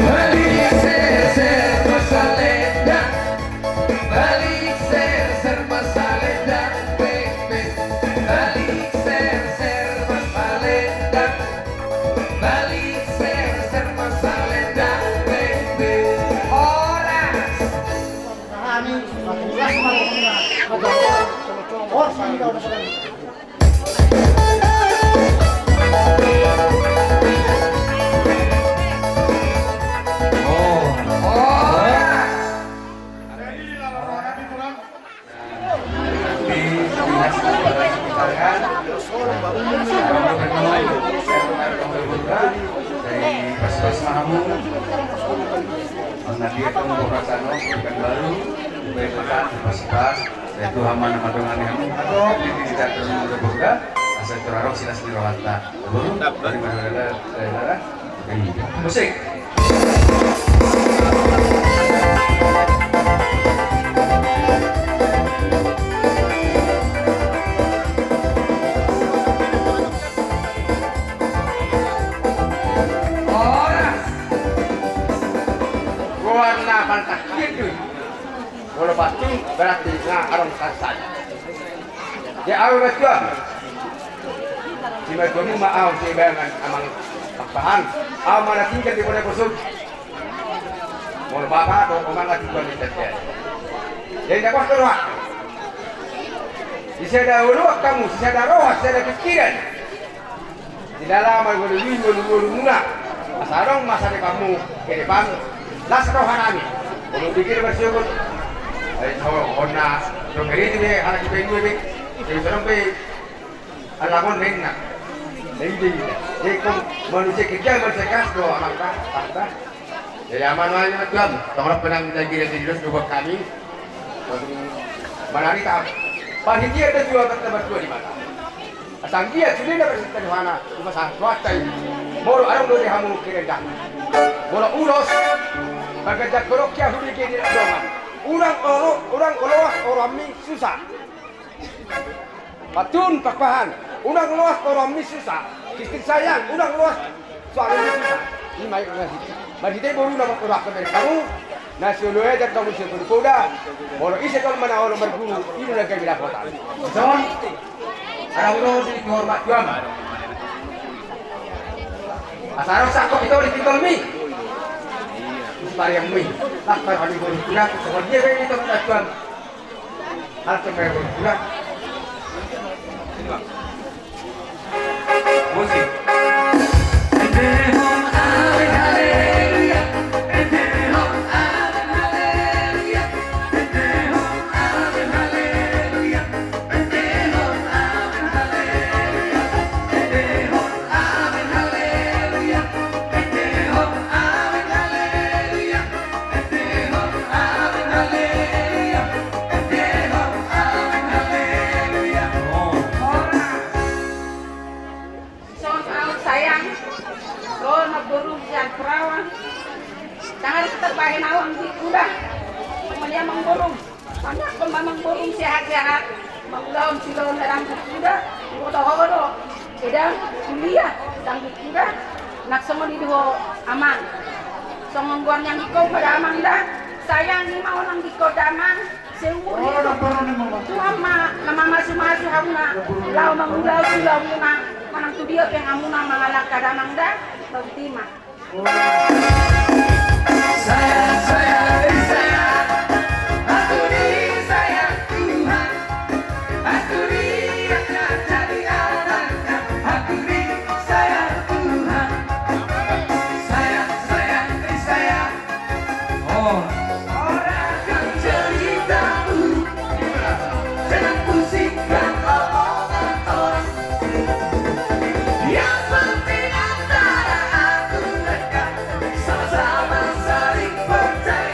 Balik ser masalenda, balik ser masalenda, bebe. Balik ser masalenda, balik ser masalenda, bebe. Horas. Kami makin jelas oh sini kau udah dari pas-pas mahamu nanti akan membuka ikan baru baikkan pas-pas yaitu hama nama dengan yang atau tidak terlalu berbuka asal terarok silas di rawatna baru dari mana musik. Warna bantah gitu. Kalau pasti berarti orang kasar. Ya awal betul. Cuma kamu mau si bangan amang pahan. Mana tinggal di mana kusuk. Mau bapak atau omang lagi tuan di terjadi. Jadi dapat keluar. Di sana dulu kamu, di sana roh, di sana pikiran. Tidak lama gulu mula. Asarong masa di kamu ke depan. Las rohanami, kalau pikir bersyukur, ona, sokeri itu be, anak ibu itu be, jadi orang be, alamun bengna, jadi manusia kerja manusia kas doa mangka, tanda, jadi aman aja tuan, tolong penang kita kira di buat kami, mana kita, panitia ada jual tempat jual di mana, asal dia sudah dapat di mana, cuma swasta ini, mau orang dulu hamu kira dah, mau ulos. Bagajak korok kia hudi ke di dongan. Orang orang mi susah. Patun pakpahan. Orang luas orang mi susah. Istri saya orang luas suami susah. Ini mai nasi. Mari kita baru nama orang kemer kamu. Nasi luar dan kamu sebut kuda. Kalau isi kalau mana orang berguru ini lagi bila kota. John. Orang orang di hormat juam. Asal sakok itu di pintu mi. Yang mui, lakar hari berbulan, sebab dia ini tu nak jual, hal semai berbulan. Musik. Jangan terbahin awang di kuda. Kemudian mengburung. Banyak pun memang burung sehat-sehat. Menglawan silon dalam kuda. Bodoh-bodoh. Tidak kuliah dalam kuda. Nak semua di dua aman. Songongguan yang dikau pada aman dah. Sayang ni mau nang dikau damang. Seumur hidup. Tuhan nama masuk-masuk hamuna. Lau mengulau silau muna. Manang tu dia yang hamuna mengalak kadamang dah. Bertima. Saya, aku disayang Tuhan, aku diangkat jadi anaknya, aku disayang Tuhan. Sayang, oh. Orang yang ceritamu, jangan pusingkan omongan orang. Yang penting antara aku dan kamu sama-sama saling percaya.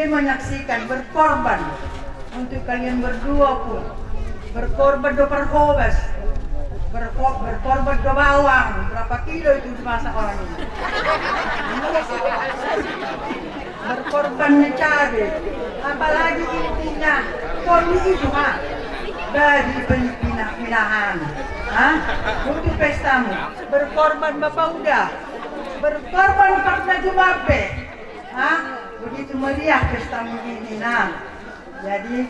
Menyaksikan berkorban untuk kalian berdua pun, berkorban do perhobas, berkorban do bawang, berapa kilo itu dimasak orang ini, berkorbannya cabai, apalagi intinya koni itu dari pinah-pinahan, untuk pestamu, berkorban bapak udah, berkorban karena jumape, begitu meriah pesta begini. Nah, jadi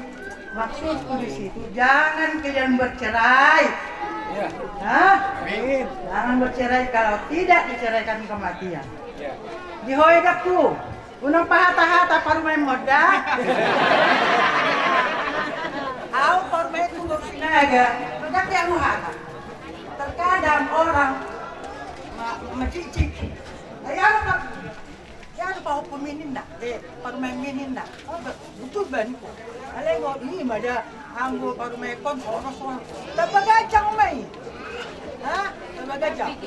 maksudku di situ jangan kalian bercerai. Jangan bercerai, kalau tidak diceraikan kematian. Dihoidakku, unang pahata-hata parumay moda. Au parumay tunggu sinaga, tidak yang muhata. Terkadang orang mencicik. Yan pa ako puminin na, parumeminin na. Betul ba niyo? Alay mo, ini mada anggo parumekon, oros-oros. Tabagajang may. Tabagajang.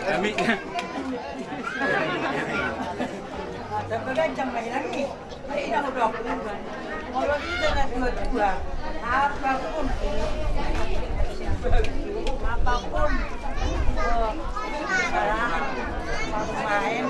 Kami. Tabagajang may lagi. Ay, inakudok. Kalau tidak na dua-dua, apapun kesalahan main.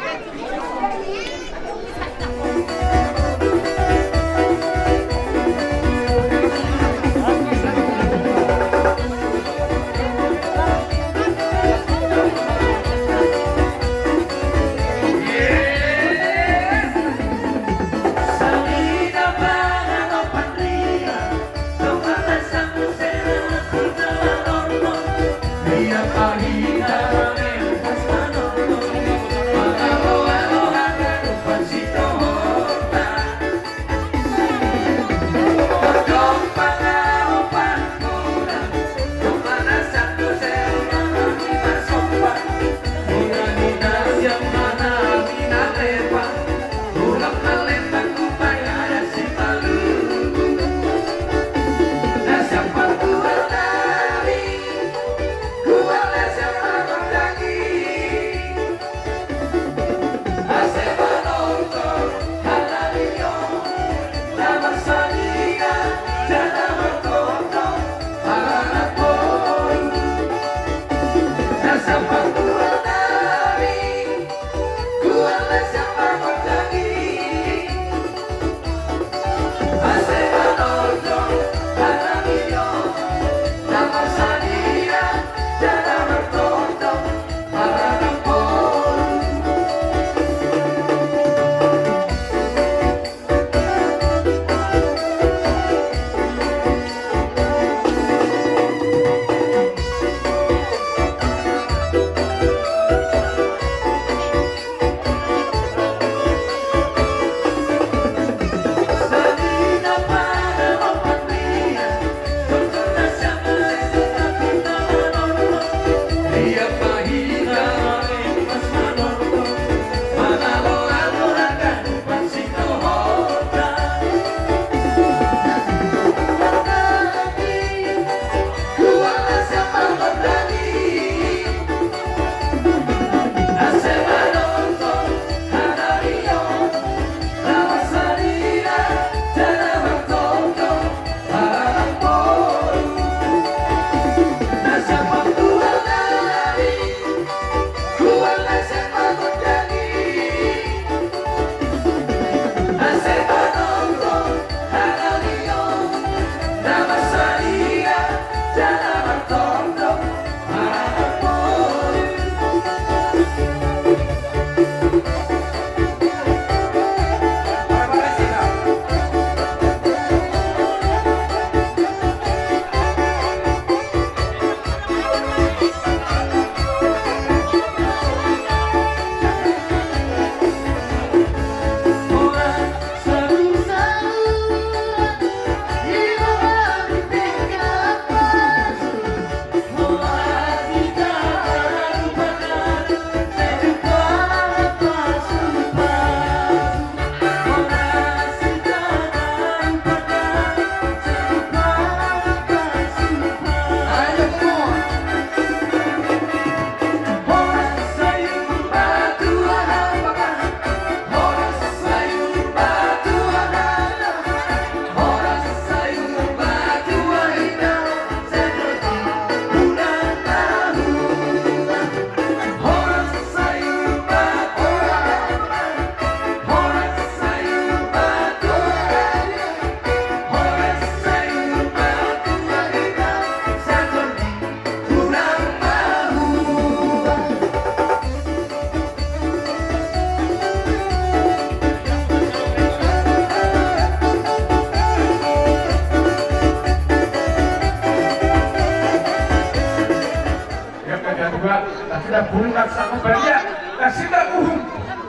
sudah bulan sama banyak dan sudah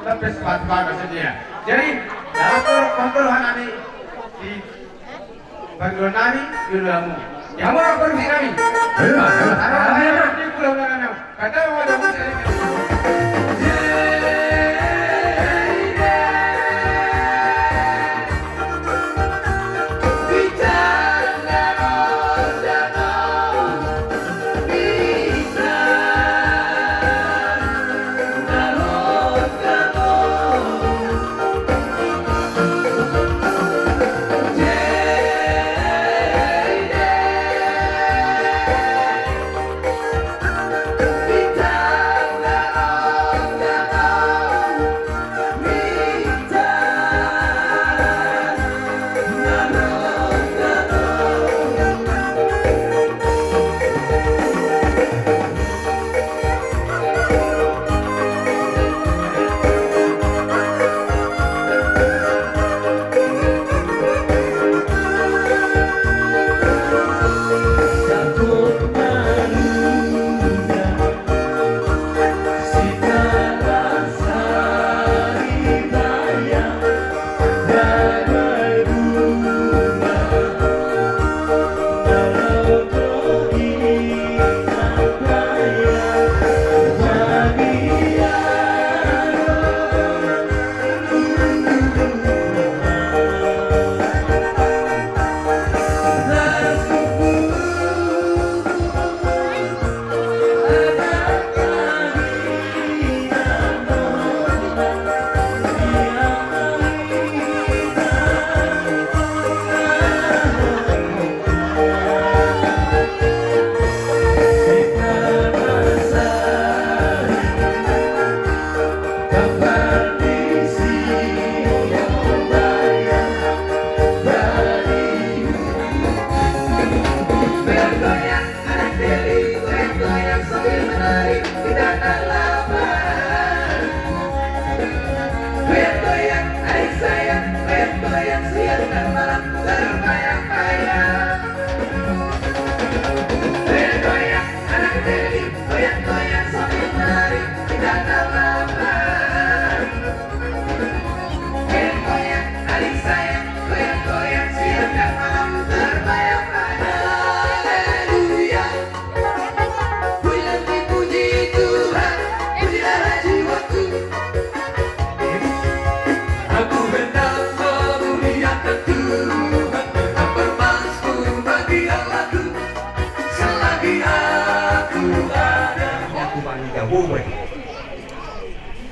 tapi sepatu bagus saja. Jadi dalam perpuluhan kami di bantuan kami di dalammu. Yang mau pergi kami. Di pulau Nanau. Kata orang muslim.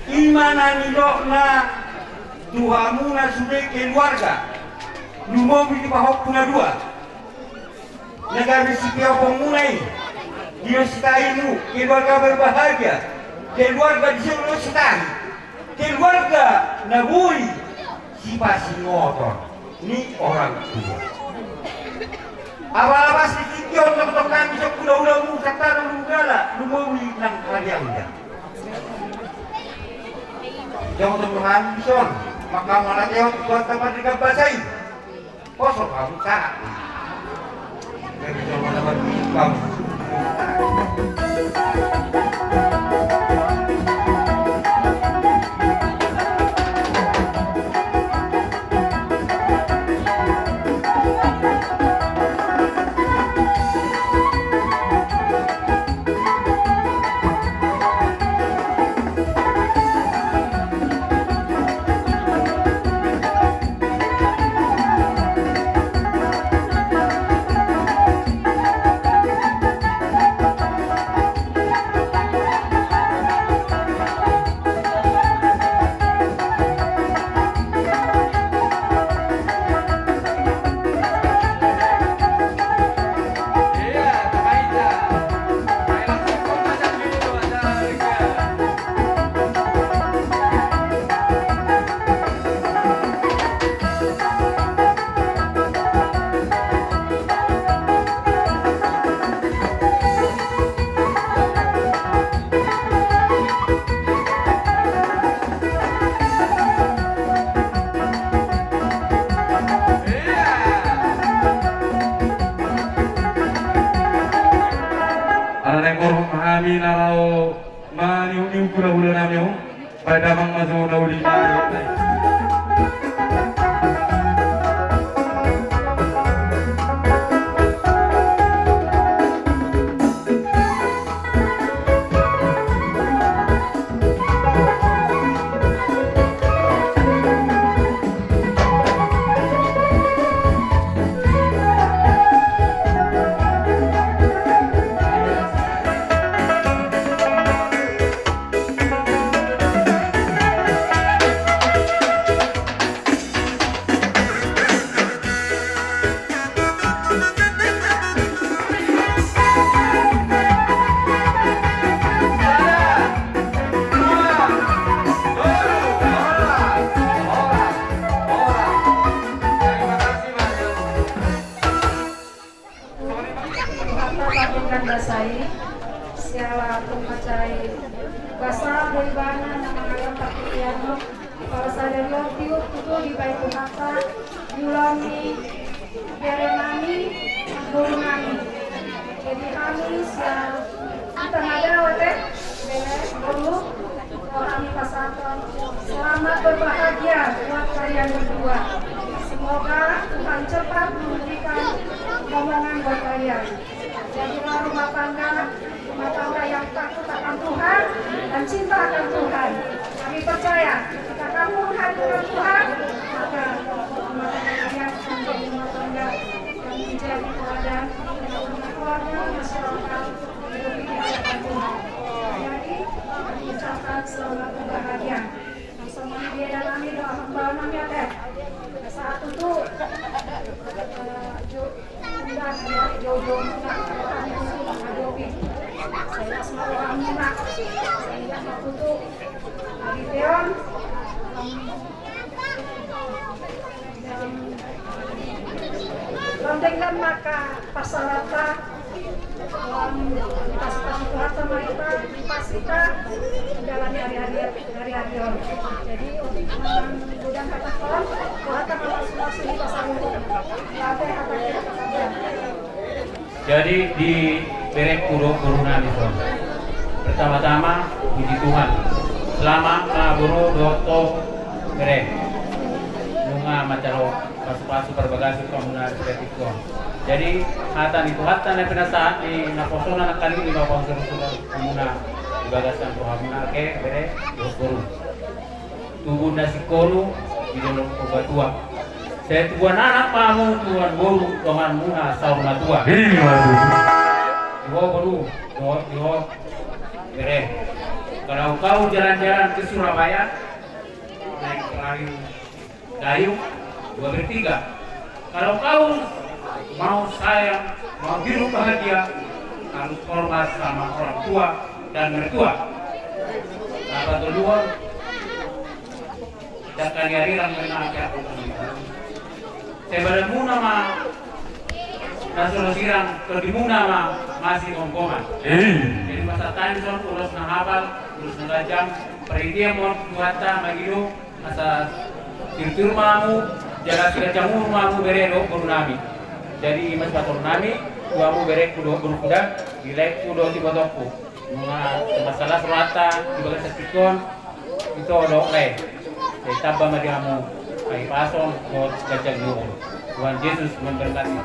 Imana nidokna tuhamuna sudah keluarga lumo di bahok puna dua negara sikiau pemunai dia setaimu keluarga berbahagia keluarga di seluruh setang keluarga nabui si pasi ngotor ini orang tua Awal-awal si Kikion tok kami sok udah mu kata gala lumawi nang karya udah. Jangan Tuhan bison maka mana jauh buat tempat digabasai. Kosong kamu cara. Jadi jangan dapat kamu. Kami nalau maniu kura-kura namiu pada mang mazu nauli. Siala pemacai bahasa dari bana nama ayam takiano kalau saya lihat tiup itu di baik mata yulami beremani burunani jadi kami kita ada oleh beres dulu kami pasangan selamat berbahagia buat kalian berdua semoga Tuhan cepat memberikan momongan buat kalian jadilah rumah tangga yang takut akan Tuhan dan cinta akan Tuhan. Kami percaya jika kamu menghadirkan Tuhan, maka rumah tangga kalian akan menjadi rumah tangga yang menjadi teladan keluarga masyarakat hidup di hadapan Tuhan. Jadi kami ucapkan selamat berbahagia. Semuanya dia dan kami doa hamba kami ada. Saat itu jodoh saya semua orang muda saya waktu itu di Teon londengkan maka pasarata pas kuasa mereka pasita menjalani hari-hari jadi untuk menggudang kata kon kuasa kalau semua sini pasar untuk lantai apa kita saja. Jadi di Berek Kurungan itu pertama-tama puji Tuhan selama Guru Doktor Berek bunga macaro pasu-pasu perbagasi komunal kreatif. Jadi hatan itu hatan yang saat di naposona nak kali di bawah surat komunal di bagasan komunal ke Berek Guru tubuh nasi kolu di dalam obat tua. Saya tuan anak pamu tuan guru tuan muna sauna tua. Guru, bere. Kalau kau jalan-jalan ke Surabaya naik perahu kayu 2 bertiga. Kalau kau mau sayang, mau hidup bahagia, harus hormat sama orang tua dan mertua. Apa kedua? Jangan nyari orang benar aku. Saya bertemu nama nasional sirang kedimuna mah masih kongkongan. Jadi masa tani son urus na hafal, urus na lajang, peridia mo nuhata magido masa tirtur mamu, jaga kira camu mamu berero kurunami. Jadi mas pator nami, tuamu berek kudo kuda, dilek kudo tiba toko. Masalah serata di bagian setikon itu ada oleh. Jadi tabah madiamu, kai pasong buat gajah dulu. Tuhan Yesus memberkati.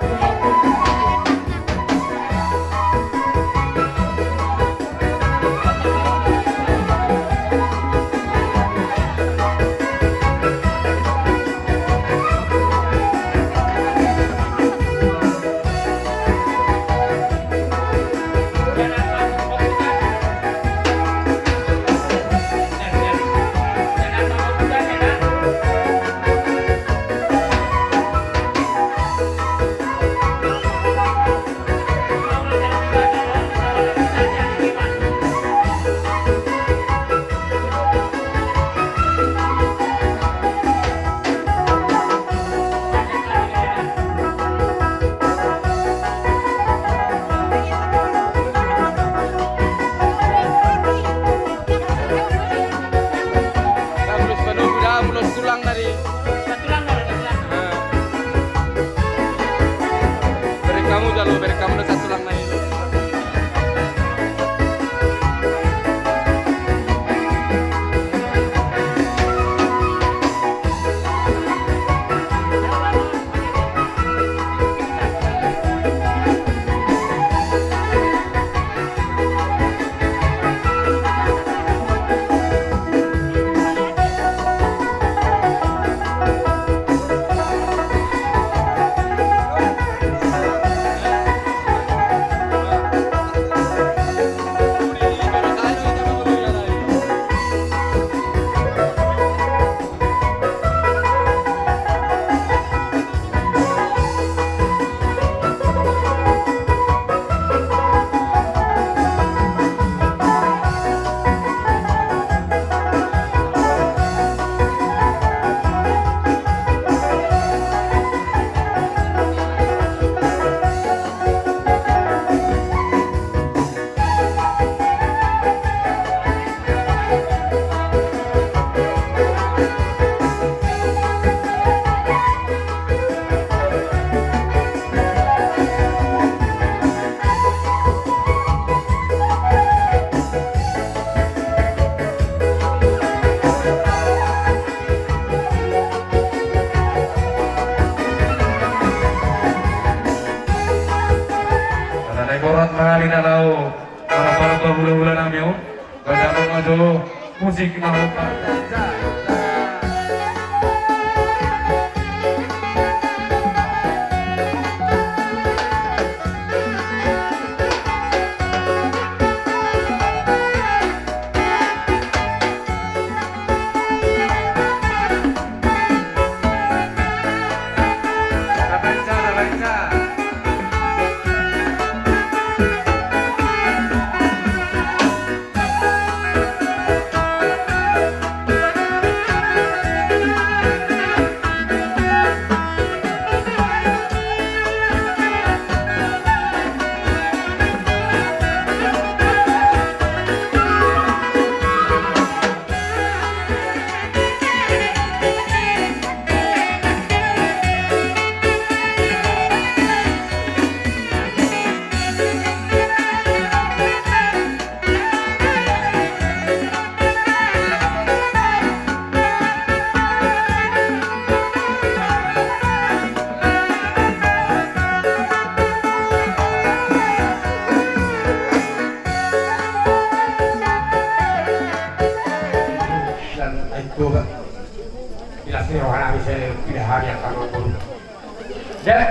Marina lau para bulan-bulan amyo pada maju musik nau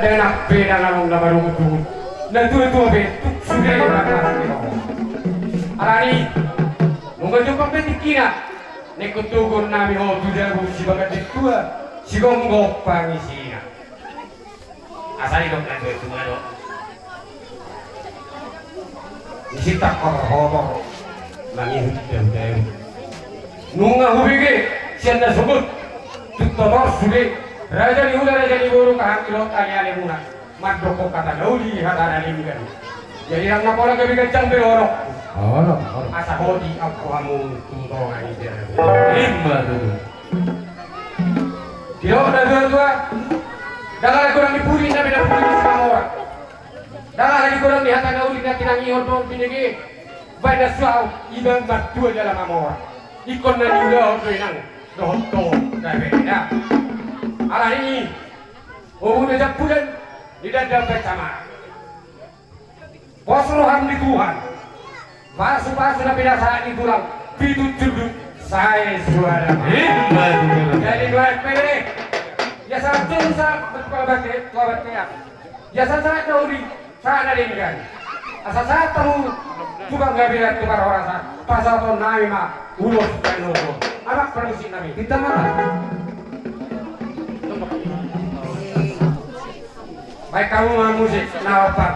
dengan beda ngalung na baru tu na tu be sudah na arani nunggu jumpa petikina nekutugur nami ho tujar bu si bagat tua si gonggo pangisina asali dok na tu ngado isi tak kor nangin dem nunga hubige sianda sebut tutor sudah Raja di udara jadi burung kahang kilo tanya muna. madoko kata nauli hadana linggan. Jadi ang napola gabi kencang berorok. Ono. Asa hodi aku kamu tuntongan ini. Lima dulu. Dia udah dua. Dalam kurang dipuri na pinapuri di semua orang. Dalam lagi kurang dihatan nauli na tinangi hodon pinigi. Baina suau ibang batu dalam amor. Ikon na juga hodon nang dohto beda. Ala ini umum dejak bulan tidak dapat sama. Bos rohan di Tuhan. Pasu-pasu na pinasaan di tulang. Pitutuduk saya suara. Jadi dua SPD. Ya satu sa berkuabat ya. Ya sa nauli sana dengan. Asa sa tahu tukang gabiran tukar orang sa. Pasal to nami ma ulos penuh. Anak permisi nami. Kita mana? Baik kamu mau musik, nawapak.